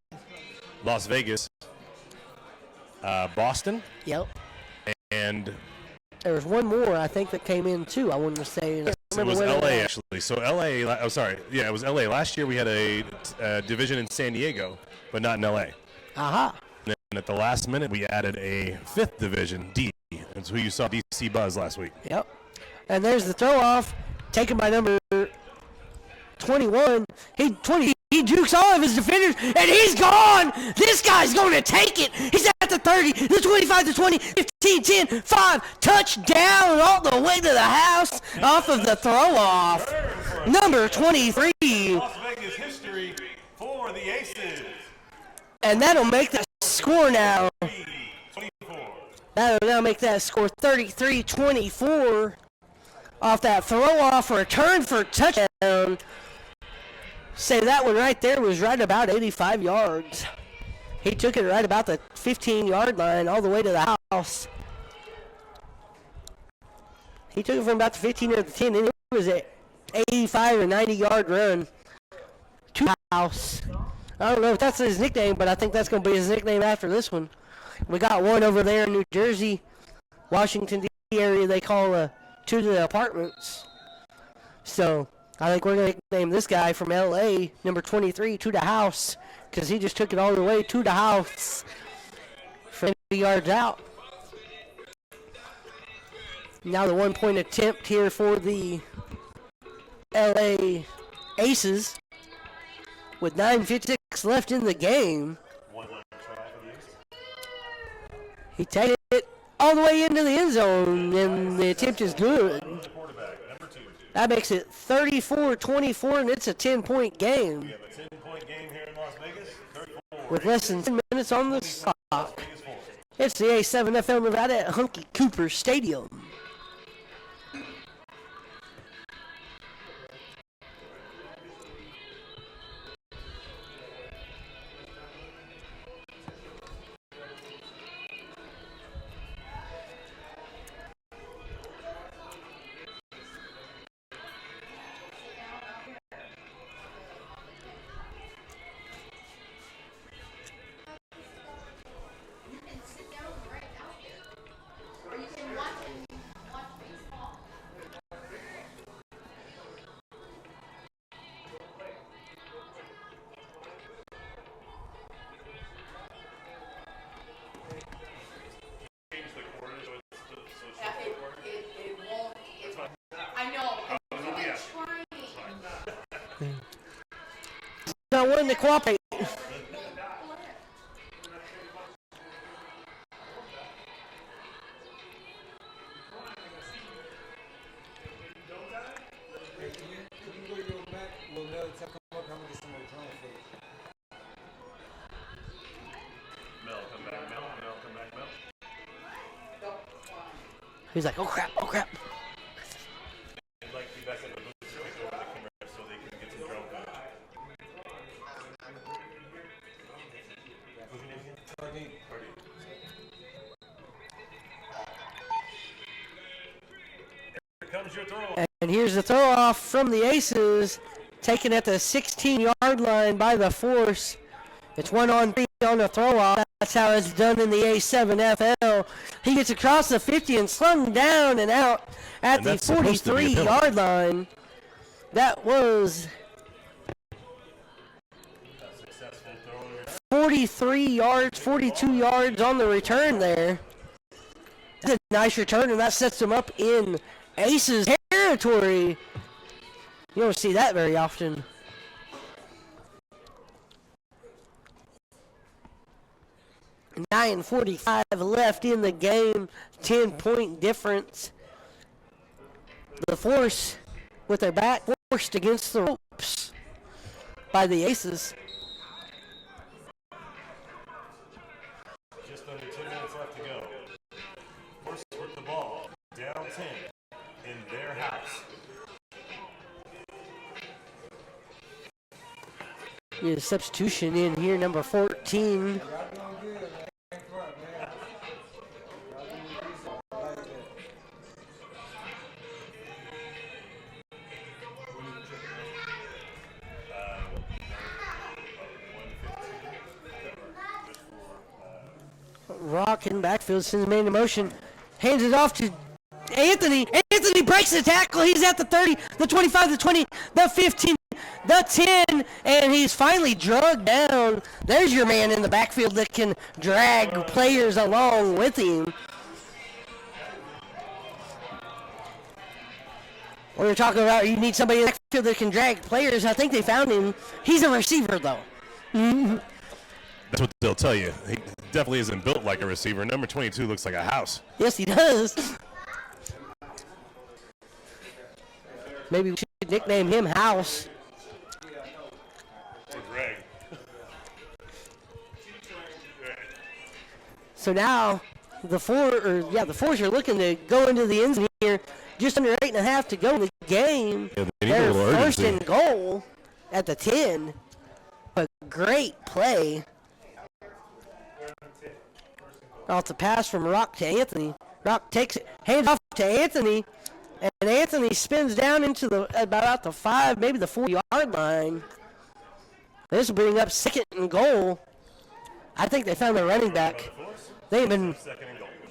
Las Vegas, Boston, Yep. and There was one more, I think, that came in, too. I wanted to say. it was LA, actually. So LA, oh, sorry. Yeah, it was LA. Last year, we had a division in San Diego, but not in LA. Aha. And then at the last minute, we added a 5th division, D. That's who you saw DC Buzz last week. Yep. And there's the throw-off, taken by number 21. He jukes all of his defenders, and he's gone. This guy's going to take it. He's at the 30, the 25, the 20, 15, 10, 5. Touchdown all the way to the house off of the throw-off. Number 23. Las Vegas history for the Aces. And that'll make that score now. 24. That'll now make that score 33-24 off that throw-off return for touchdown. Say that one right there was right about 85 yards. He took it right about the 15-yard line all the way to the house. He took it from about the 15 or the 10, and it was an 85 or 90-yard run to the house. I don't know if that's his nickname, but I think that's going to be his nickname after this one. We got one over there in New Jersey, Washington, D.C. area they call to the apartments. So I think we're going to name this guy from L.A., number 23, to the house, because he just took it all the way to the house from 80 yards out. Now the one-point attempt here for the L.A. Aces with 9:56 left in the game. He takes it all the way into the end zone, and the attempt is good. That makes it 34-24, and it's a 10-point game. We have a 10-point game here in Las Vegas. 34. With less than 10 minutes on the clock. It's the A7FL Nevada at Hunky Cooper Stadium. willing to cooperate. He's like, oh crap, oh crap. And here's the throw off from the Aces, taken at the 16-yard line by the Force. It's 1-on-3 on the throw off. That's how it's done in the A7FL. He gets across the 50 and slung down and out at the 43-yard line. That was 43 yards, 42 yards on the return there. That's a nice return, and that sets him up in Aces territory. You don't see that very often. .9:45 left in the game, 10-point difference. The Force with their back forced against the ropes by the Aces. Just under 2 minutes left to go. Force with the ball, down 10 in their house. Get a substitution in here, number 14. Rock in backfield, sends the man in motion, hands it off to Anthony. Anthony breaks the tackle. He's at the 30, the 25, the 20, the 15, the 10, and he's finally drugged down. There's your man in the backfield that can drag players along with him. We were talking about you need somebody in the backfield that can drag players. I think they found him. He's a receiver, though. That's what they'll tell you. He definitely isn't built like a receiver. Number 22 looks like a house. Yes, he does. Maybe we should nickname him House. Or Greg. So now the Force are looking to go into the end zone here. Just under 8.5 to go in the game. Yeah, they need a They're little first urgency. and goal at the 10. A great play. Off the pass from Rock to Anthony. Rock takes it, hands off to Anthony, and Anthony spins down into about the 5, maybe the 4-yard line. This will bring up second and goal. I think they found their running back. They've been,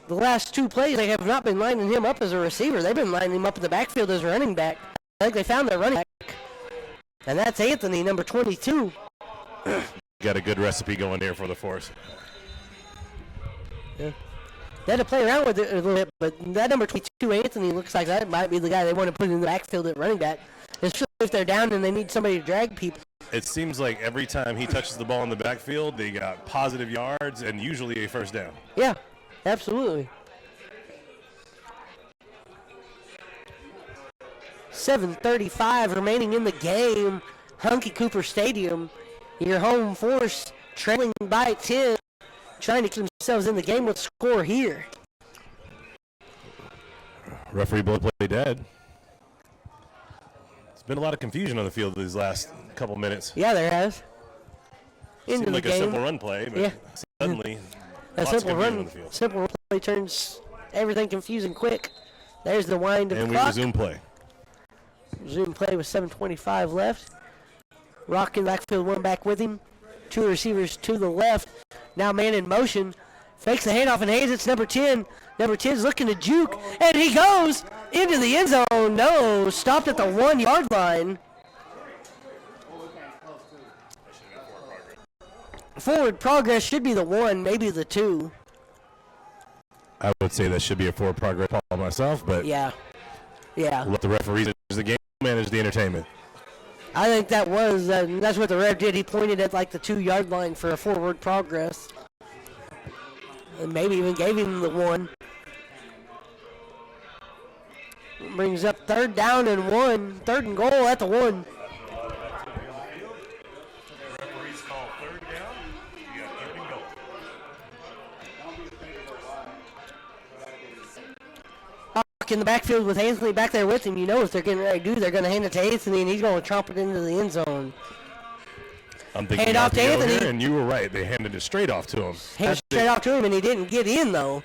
the last 2 plays, they have not been lining him up as a receiver. They've been lining him up in the backfield as a running back. I think they found their running back. And that's Anthony, number 22. Got a good recipe going here for the Force. Yeah. They had to play around with it a little bit, but that number 22, Anthony, looks like that might be the guy they want to put in the backfield at running back. Especially if they're down and they need somebody to drag people. It seems like every time he touches the ball in the backfield, they got positive yards and usually a first down. Yeah, absolutely. 7:35 remaining in the game. Hunky Cooper Stadium. Your home Force trailing by 10. Trying to keep themselves in the game with score here. Referee blow play dead. There's been a lot of confusion on the field these last couple minutes. Yeah, there has. Into Seemed the like game. a simple run play, but Yeah. suddenly A lots of simple confusion on run, the field. simple run play turns everything confusing quick. There's the wind of And the we clock. resume play. Resume play with 7:25 left. Rock in backfield, one back with him. 2 receivers to the left. Now man in motion. Fakes the handoff and hands it to number 10. Number 10's looking to juke. And he goes into the end zone. No, stopped at the 1-yard line. Forward progress should be the 1, maybe the 2. I would say that should be a forward progress call myself, but Yeah. Yeah. we'll let the referees manage the game, manage the entertainment. I think that was, that's what the ref did. He pointed at like the 2-yard line for a forward progress. And maybe even gave him the 1. Brings up 3rd down and 1. 3rd and goal at the 1. Referees call 3rd down. You got 3rd and goal. In the backfield with Anthony back there with him, you know if they're getting ready to do, they're going to hand it to Anthony, and he's going to chomp it into the end zone. I'm thinking Hand off to Anthony. Here, and you were right. They handed it straight off to him. Handed straight off to him, and he didn't get in, though.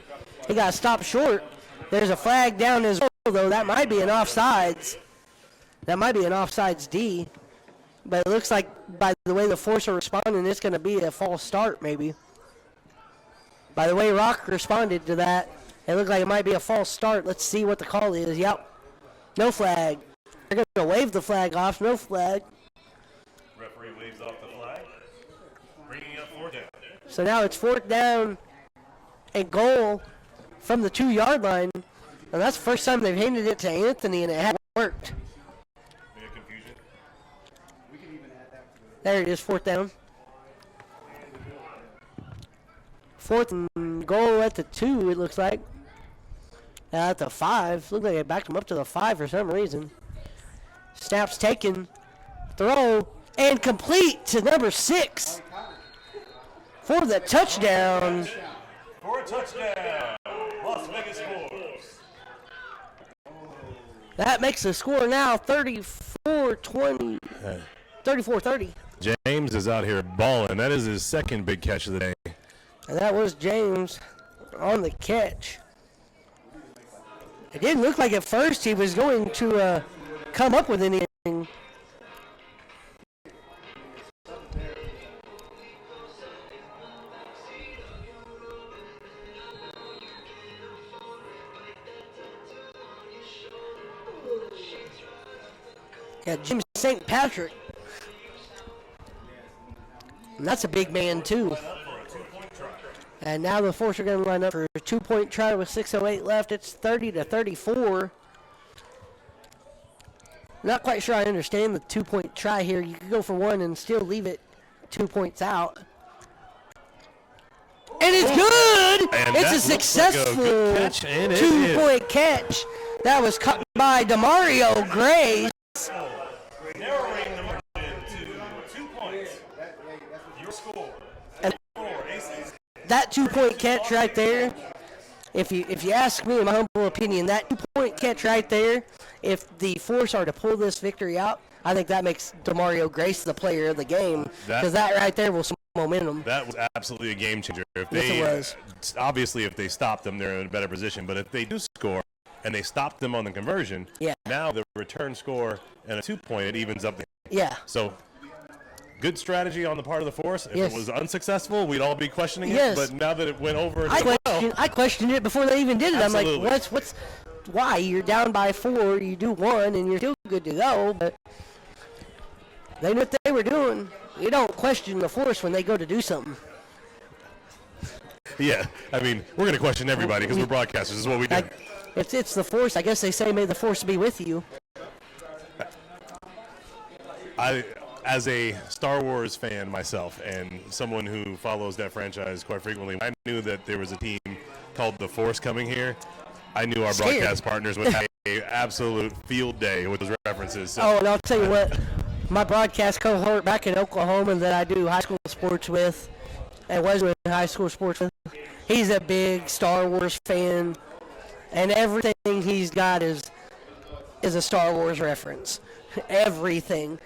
He got stopped short. There's a flag down as well, though. That might be an offsides. That might be an offsides D. But it looks like, by the way the Force are responding, it's going to be a false start, maybe. By the way Rock responded to that, it looked like it might be a false start. Let's see what the call is. Yep. No flag. They're going to wave the flag off. No flag. Referee waves off the flag. Bringing up 4th down. So now it's 4th down and goal from the 2-yard line. And that's the first time they've handed it to Anthony, and it hasn't worked. Bit of confusion. There it is, 4th down. 4th and goal at the 2, it looks like. At the 5. Looks like they backed him up to the 5 for some reason. Snap's taken. Throw. And complete to number 6. For the touchdown. For a touchdown. Las Vegas Force. That makes the score now 34-20. 34-30. James is out here balling. That is his 2nd big catch of the day. And that was James on the catch. It didn't look like at first he was going to come up with anything. Yeah, Jim St. Patrick. And that's a big man, too. And now the Force are going to line up for a 2-point try with 6:08 left. It's 30-34. Not quite sure I understand the 2-point try here. You could go for 1 and still leave it 2 points out. And it's good! And it's a that successful looks like a good catch, and it 2-point catch. That was cut by DeMario Gray. Narrowing the margin to 2 points. Your score. And 4 aces. that 2-point catch right there, if you ask me, in my humble opinion, that 2-point catch right there, if the Force are to pull this victory out, I think that makes DeMario Grace the player of the game, because that right there will some momentum. That was absolutely a game changer. If Yes, they, it was. Obviously, if they stop them, they're in a better position. But if they do score and they stop them on the conversion, Yeah. now the return score and a 2-point, it evens up. Yeah. So good strategy on the part of the Force. If Yes. it was unsuccessful, we'd all be questioning Yes. it. But now that it went over and I questioned it before they even did it. Absolutely. I'm like, why? You're down by 4, you do 1, and you're still good to go. But they knew what they were doing. You don't question the Force when they go to do something. yeah, I mean, we're going to question everybody because we're broadcasters. This is what we do. It's the Force. I guess they say, may the Force be with you. As a Star Wars fan myself and someone who follows that franchise quite frequently, when I knew that there was a team called the Force coming here, I knew our Scared. broadcast partners would have an absolute field day with those references. So, Oh, and I'll tell you what, my broadcast cohort back in Oklahoma that I do high school sports with, and was doing high school sports with, he's a big Star Wars fan, and everything he's got is a Star Wars reference. Everything.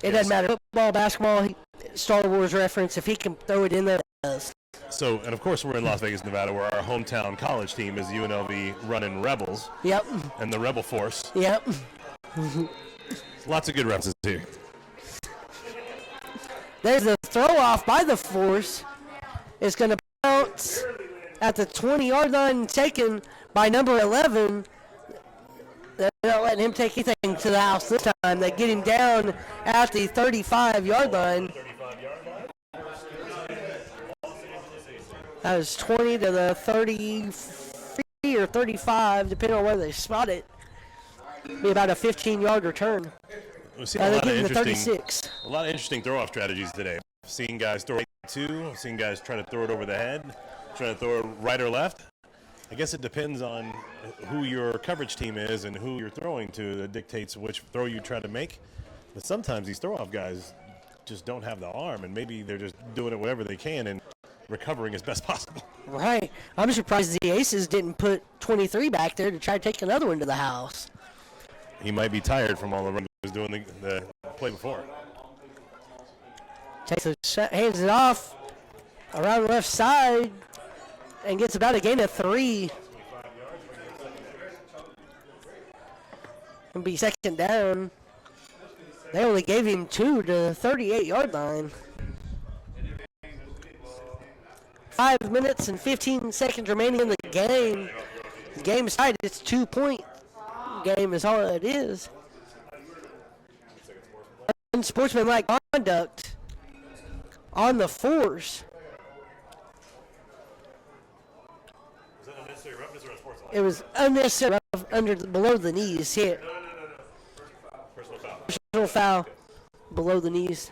It doesn't matter, football, basketball, Star Wars reference. If he can throw it in there, he does. So, and of course, we're in Las Vegas, Nevada, where our hometown college team is UNLV running Rebels Yep. and the Rebel Force. Yep. Lots of good references here. There's a throw off by the Force. It's going to bounce at the 20-yard line, taken by number 11. They're not letting him take anything to the house this time. They get him down at the 35-yard line. That was 20 to the 33 or 35, depending on where they spot it. Be about a 15-yard return. We've seen a They lot of gave him the interesting, 36. a lot of interesting throw-off strategies today. I've seen guys throw it two. I've seen guys try to throw it over the head, trying to throw it right or left. I guess it depends on who your coverage team is and who you're throwing to that dictates which throw you try to make. But sometimes these throw-off guys just don't have the arm, and maybe they're just doing it wherever they can and recovering as best possible. Right. I'm surprised the Aces didn't put 23 back there to try to take another one to the house. He might be tired from all the runs he was doing the play before. Takes a shot, hands it off around the left side, and gets about a gain of 3. And be second down. They only gave him 2 to the 38-yard line. 5 minutes and 15 seconds remaining in the game. The game is tied. It's 2-point game is all it is. Unsportsmanlike conduct on the force. Was that unnecessary roughness or unsportsmanlike? It was unnecessary below the knees hit. Personal foul. Personal foul below the knees.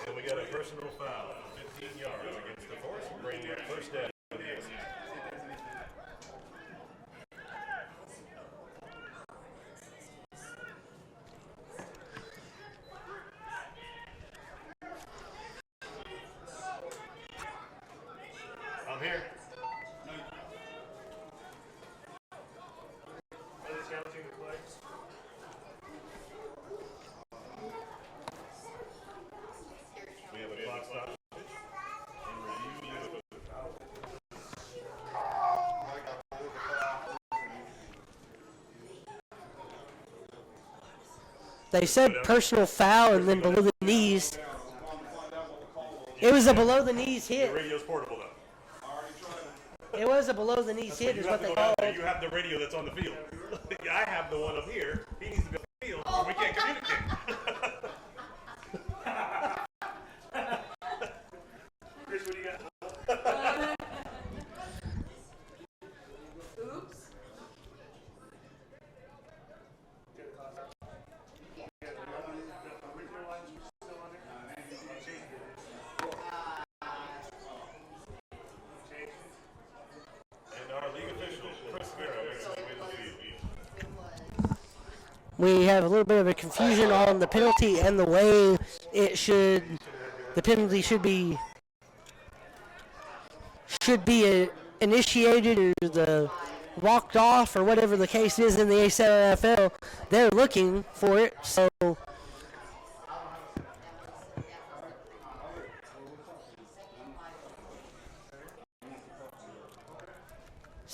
And we got a personal foul, 15 yards against the force, bringing up first down. I'm here. We have a clock stop. They said personal foul and then below the knees. It was a below the knees The hit. radio's portable though. It was a below the knees hit is what they called. You have the radio that's on the field. I have the one up here. He needs to be on the field, or we can't communicate. Chris, what do you got? And our league official, Chris Vera, makes his way to the field. We have a little bit of a confusion on the penalty and the way the penalty should be initiated or the walked off or whatever the case is in the ACFL. They're looking for it, so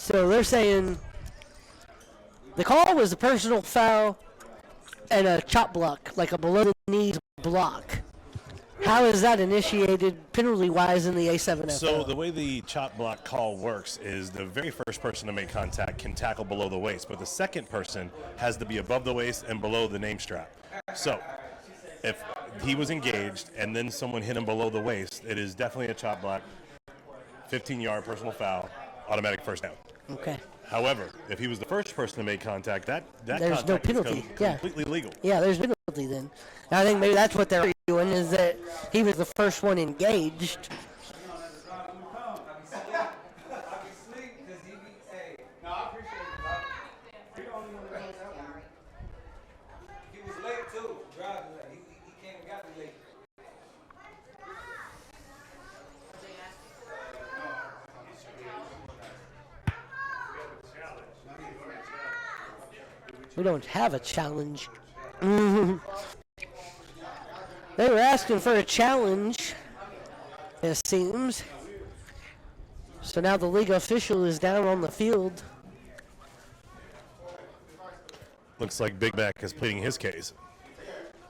they're saying the call was a personal foul and a chop block, like a below the knees block. How is that initiated penalty-wise in the A7FL? So the way the chop block call works is the very first person to make contact can tackle below the waist, but the second person has to be above the waist and below the name strap. So if he was engaged and then someone hit him below the waist, it is definitely a chop block, 15-yard personal foul, automatic first down. Okay. However, if he was the first person to make contact, that There's no contact is penalty. Yeah. completely legal. Yeah, there's no penalty then. And I think maybe that's what they're doing is that he was the first one engaged. He was late too, driving late. He came and got me late. We don't have a challenge. They were asking for a challenge, it seems. So now the league official is down on the field. Looks like Big Mac is pleading his case.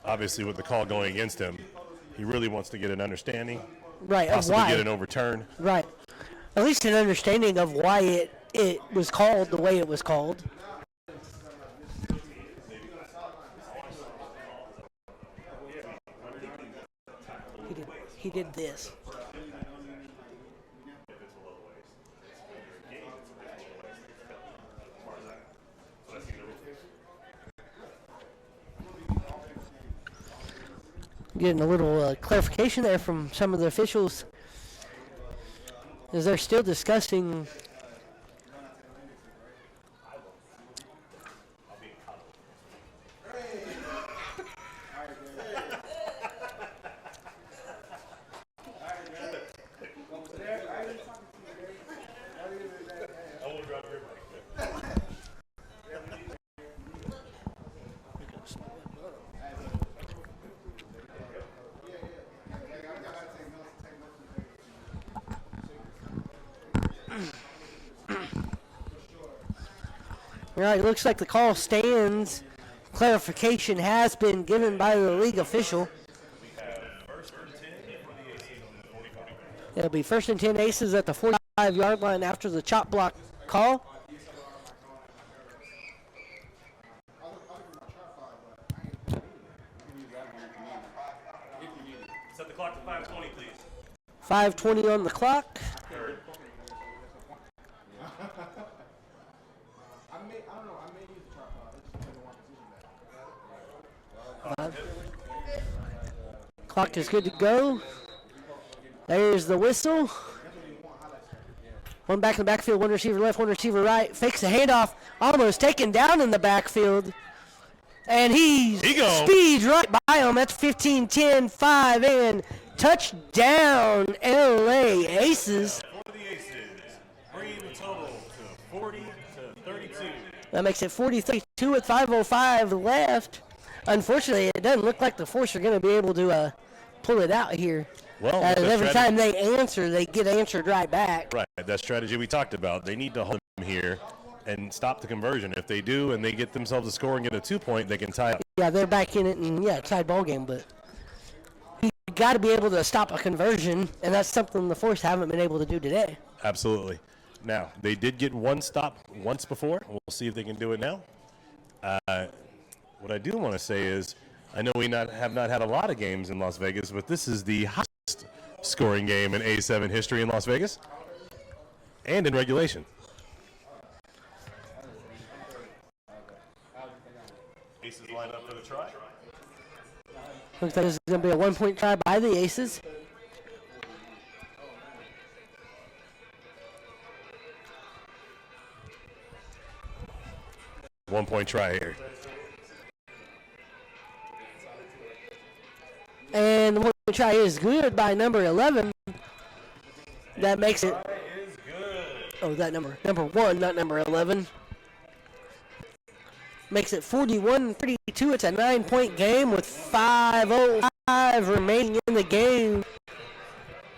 Obviously, with the call going against him, he really wants to get an understanding, Right, of possibly why. get an overturn. Right. At least an understanding of why it was called the way it was called. He did this. Getting a little clarification there from some of the officials as they're still discussing. All right, looks like the call stands. Clarification has been given by the league official. It'll be 1st and 10 Aces at the 45-yard line after the chop block call. Set the clock to 5:20, please. 5:20 on the clock. Clock is good to go. There's the whistle. One back in the backfield, one receiver left, one receiver right. Fakes the handoff, almost taken down in the backfield. And he speeds right by him. That's 15, 10, 5, and touchdown, LA Aces. For the Aces, bringing the total to 40 to 32. That makes it 40-32 with 5:05 left. Unfortunately, it doesn't look like the Force are going to be able to pull it out here. Well, every time they answer, they get answered right back. Right, that strategy we talked about. They need to hold them here and stop the conversion. If they do and they get themselves a score and get a 2-point, they can tie up. Yeah, they're back in it, and tied ball game. But you got to be able to stop a conversion, and that's something the Force haven't been able to do today. Absolutely. Now, they did get one stop once before. We'll see if they can do it now. What I do want to say is, I know we have not had a lot of games in Las Vegas, but this is the highest scoring game in A7 history in Las Vegas and in regulation. Aces line up for the try. Looks like this is going to be a 1-point try by the Aces. One-point try here. And the 1-point try is good by number 11. That makes it. Oh, that number 1, not number 11. Makes it 41-32. It's a 9-point game with 5:05 remaining in the game.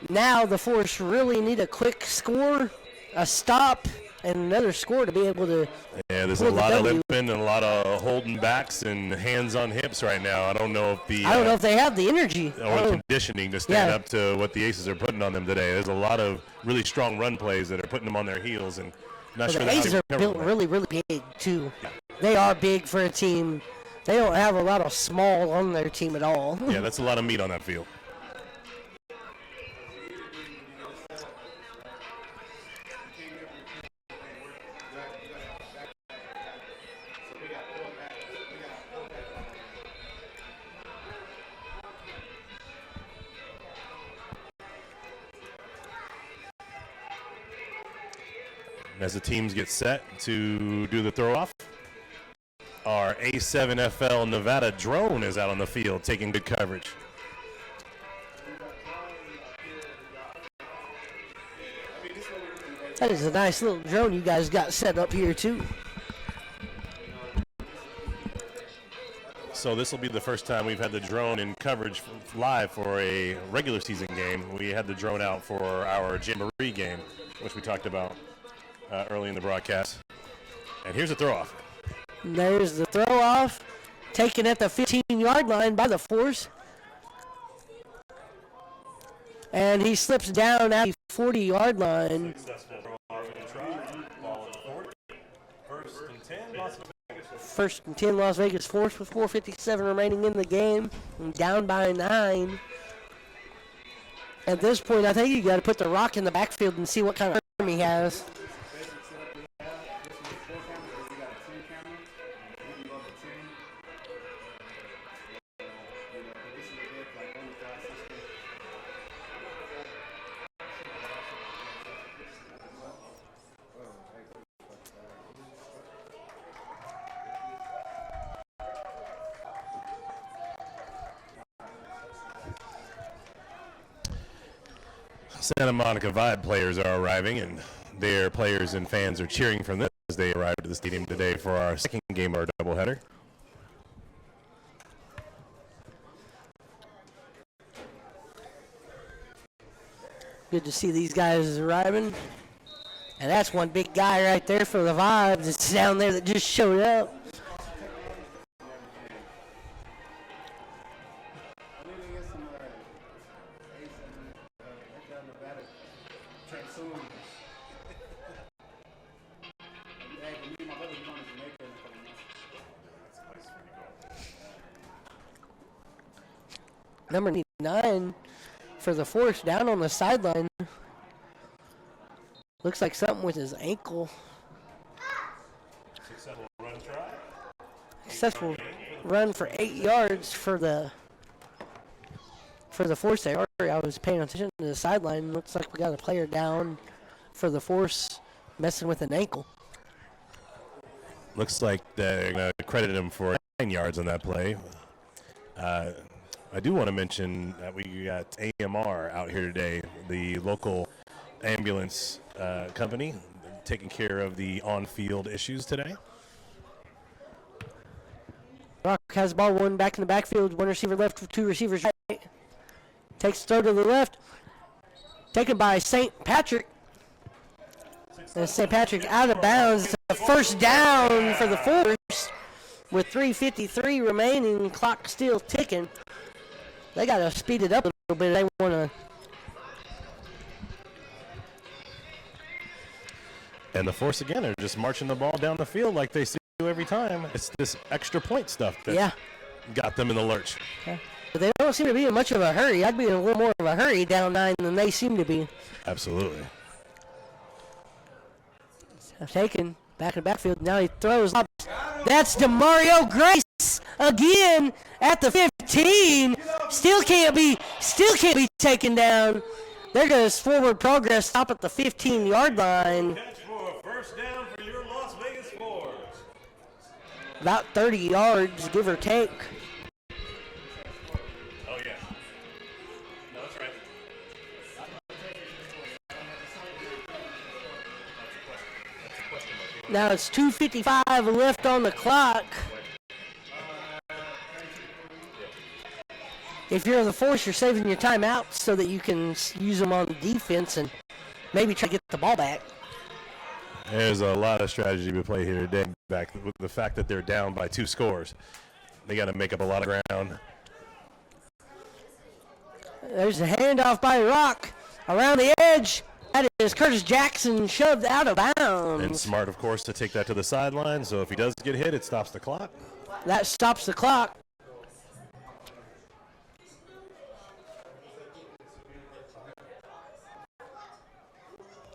Now the Force really need a quick score, a stop, and another score to be able to. Yeah, there's a lot of limping and a lot of holding backs and hands on hips right now. I don't know if they have the energy or conditioning to stand up to what the Aces are putting on them today. There's a lot of really strong run plays that are putting them on their heels, and not sure the Aces are built really, really big too. Yeah. They are big for a team. They don't have a lot of small on their team at all. Yeah, that's a lot of meat on that field. As the teams get set to do the throw-off, our A7FL Nevada drone is out on the field taking good coverage. That is a nice little drone you guys got set up here too. So this will be the first time we've had the drone in coverage live for a regular season game. We had the drone out for our Jamboree game, which we talked about early in the broadcast. And here's a throw-off. There's the throw-off, taken at the 15-yard line by the Force. And he slips down at the 40-yard line. First and 10 Las Vegas Force with 4:57 remaining in the game. And down by 9. At this point, I think you got to put the rock in the backfield and see what kind of arm he has. Santa Monica Vibe players are arriving, and their players and fans are cheering from them as they arrive at the stadium today for our second game of our doubleheader. Good to see these guys arriving. And that's one big guy right there for the Vibes. It's down there that just showed up. Number 9 for the Force down on the sideline. Looks like something with his ankle. Successful run try. Successful run for 8 yards for the Force there. I was paying attention to the sideline. Looks like we got a player down for the Force messing with an ankle. Looks like they're going to credit him for 9 yards on that play. I do want to mention that we got AMR out here today, the local ambulance company, taking care of the on-field issues today. Rock has the ball, one back in the backfield, one receiver left, two receivers right. Takes throw to the left. Taken by St. Patrick. And St. Patrick out of bounds. A first down for the Force with 3:53 remaining. Clock still ticking. They got to speed it up a little bit. They want to. And the Force, again, are just marching the ball down the field like they do every time. It's this extra point stuff that got them in the lurch. Okay. But they don't seem to be in much of a hurry. I'd be in a little more of a hurry down 9 than they seem to be. Absolutely. Taken back in the backfield. Now he throws. That's DeMario Grace again at the 15. Still can't be taken down. There goes forward progress. Stop at the 15-yard line. Catch for a first down for your Las Vegas Force. About 30 yards, give or take. Oh, yeah. No, that's right. Now it's 2:55 left on the clock. If you're the Force, you're saving your timeouts so that you can use them on defense and maybe try to get the ball back. There's a lot of strategy to play here today. Back with the fact that they're down by 2 scores, they got to make up a lot of ground. There's a handoff by Rock around the edge. That is Curtis Jackson shoved out of bounds. And smart, of course, to take that to the sideline. So if he does get hit, it stops the clock. That stops the clock.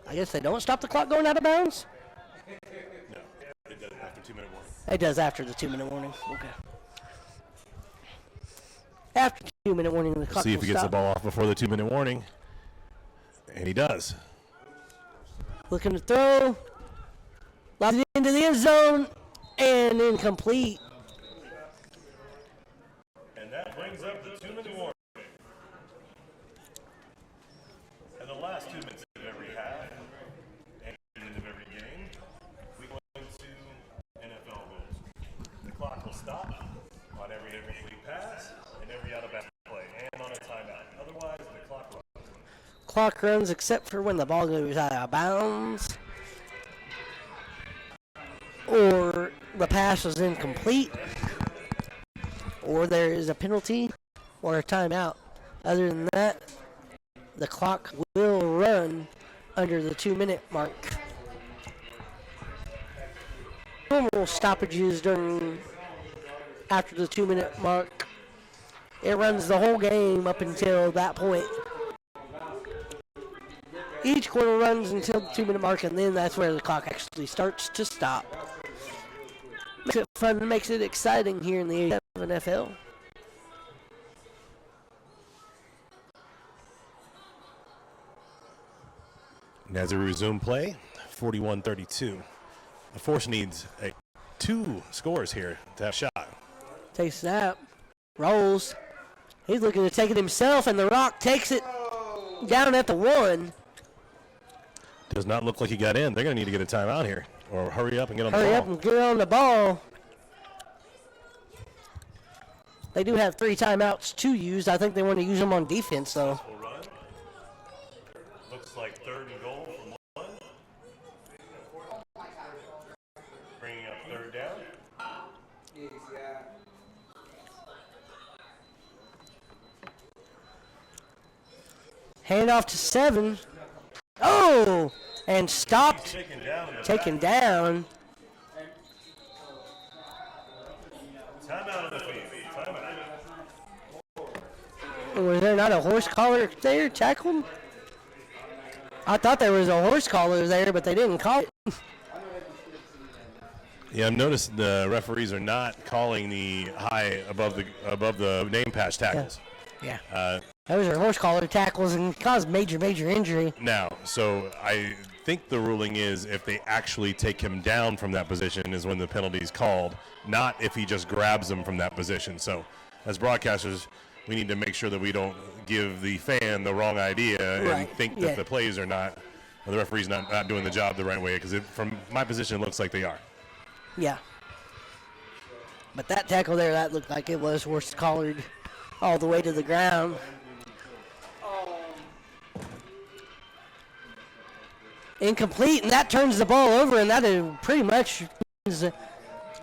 I guess they don't stop the clock going out of bounds? No, it does after 2-minute warning. It does after the 2-minute warning. Okay. After 2-minute warning, the clock See if will he gets stop. the ball off before the 2-minute warning. And he does. Looking to throw. Lobs it into the end zone. And incomplete. And that brings up the 2-minute warning. And the last 2 minutes of every half and of every game, we go into NFL rules. The clock will stop on every incomplete pass and every out-of-bounds play and on a timeout. Otherwise, the clock runs. Clock runs except for when the ball goes out of bounds. Or the pass was incomplete. Or there is a penalty or a timeout. Other than that, the clock will run under the 2-minute mark. Normal stoppages after the 2-minute mark. It runs the whole game up until that point. Each quarter runs until the 2-minute mark, and then that's where the clock actually starts to stop. Makes it fun, makes it exciting here in the NFL. And as we resume play, 41-32. The Force needs 2 scores here to have a shot. Takes snap, rolls. He's looking to take it himself, and the Rock takes it down at the 1. Does not look like he got in. They're going to need to get a timeout here or hurry up and get on the Hurry ball. up and get on the ball. They do have 3 timeouts to use. I think they want to use them on defense, though. Run. Looks like 3rd and goal from 1. Bringing up 3rd down. Yes, yeah. Hand off to 7. Oh! And stopped. Taken down. Taken down. Timeout on the field. Timeout. Was there not a horse collar there tackled? I thought there was a horse collar there, but they didn't call it. Yeah, I've noticed the referees are not calling the high above the name patch tackles. Yeah. Those are horse collar tackles and caused major injury. Now, so I think the ruling is if they actually take him down from that position is when the penalty is called, not if he just grabs him from that position. So as broadcasters, we need to make sure that we don't give the fan the wrong idea and think that the plays are not, or the referee's not doing the job the right way, because from my position, it looks like they are. Yeah. But that tackle there, that looked like it was horse collared all the way to the ground. Incomplete, and that turns the ball over, and that is pretty much ends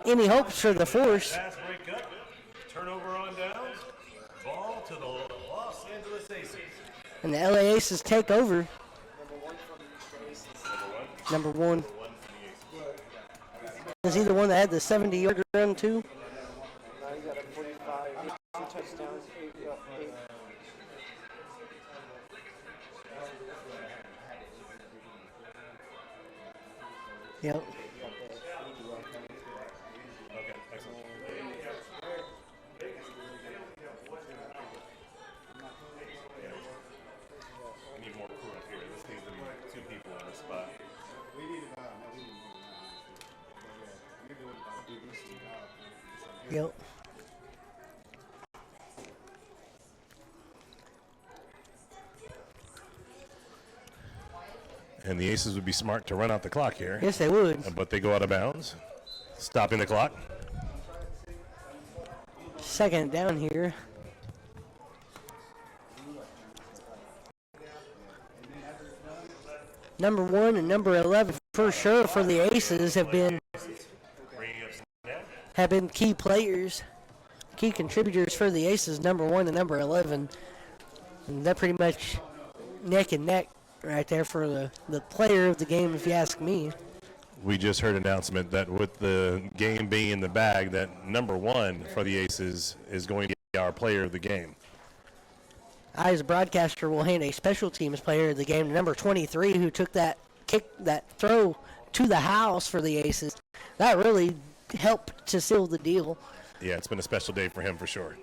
any hopes for the Force. Pass break up, turnover on downs, ball to the Los Angeles Aces. And the LA Aces take over. Number 1. Is he the one that had the 70-yard run, too? Yep. Okay, excellent. We need more crew up here. This needs to be 2 people on the spot. Yep. And the Aces would be smart to run out the clock here. Yes, they would. But they go out of bounds, stopping the clock. Second down here. Number 1 and number 11 for sure for the Aces have been key players, key contributors for the Aces, number 1 and number 11. And they're pretty much neck and neck right there for the player of the game, if you ask me. We just heard an announcement that with the game being in the bag, that number 1 for the Aces is going to be our player of the game. I, as a broadcaster, will hand a special teams player of the game to number 23, who took that throw to the house for the Aces. That really helped to seal the deal. Yeah, it's been a special day for him for sure.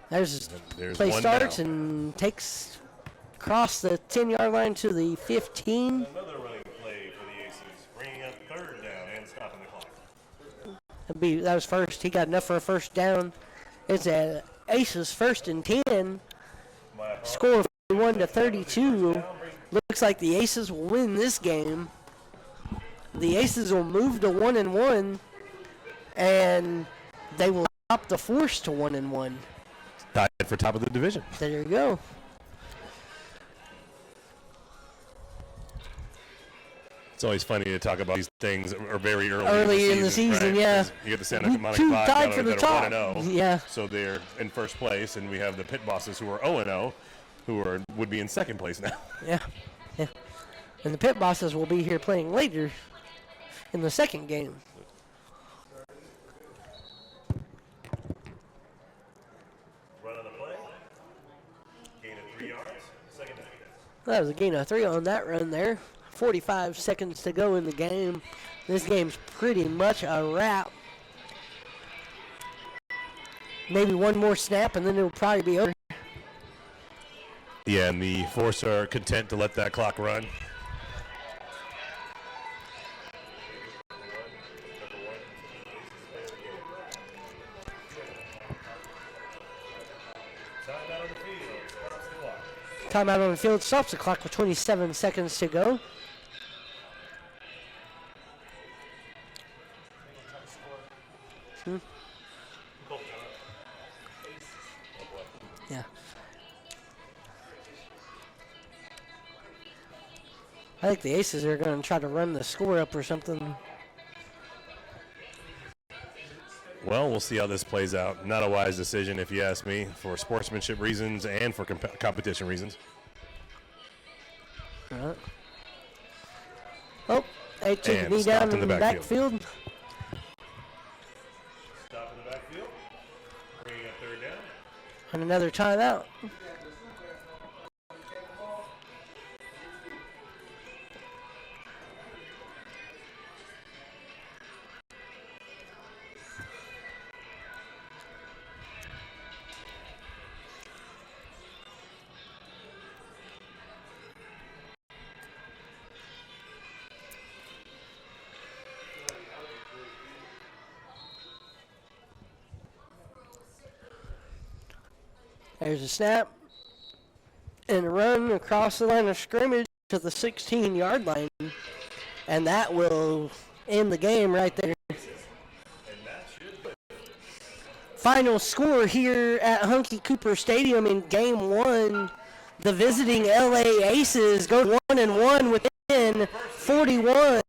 There's play one starts down. and takes across the 10-yard line to the 15. Another running play for the Aces, bringing up 3rd down and stopping the clock. That was first. He got enough for a first down. It's a Aces 1st and 10. Score 41-32. Looks like the Aces will win this game. The Aces will move to 1-1, and they will drop the Force to 1-1. Tied for top of the division. There you go. It's always funny to talk about these things are very early In the season, right? yeah. 'Cause you get the Santa Monica Two Five tied that for are the 1-0. Yeah. So they're in first place, and we have the pit bosses who are 0-0, who would be in second place now. Yeah. And the pit bosses will be here playing later in the second game. Run on the play. Gain of 3 yards. Second down. That was a gain of 3 on that run there. 45 seconds to go in the game. This game's pretty much a wrap. Maybe one more snap and then it'll probably be over. Yeah, and the Force are content to let that clock run. Timeout on the field. Timeout on the field stops the clock with 27 seconds to go. Yeah. I think the Aces are going to try to run the score up or something. Well, we'll see how this plays out. Not a wise decision, if you ask me, for sportsmanship reasons and for competition reasons. All right. Oh, they took And me down stopped in the backfield. Stop in the backfield. Bringing up third down. And another timeout. There's a snap and a run across the line of scrimmage to the 16-yard line. And that will end the game right there. Final score here at Hunky Cooper Stadium in Game 1. The visiting LA Aces go 1-1 within 41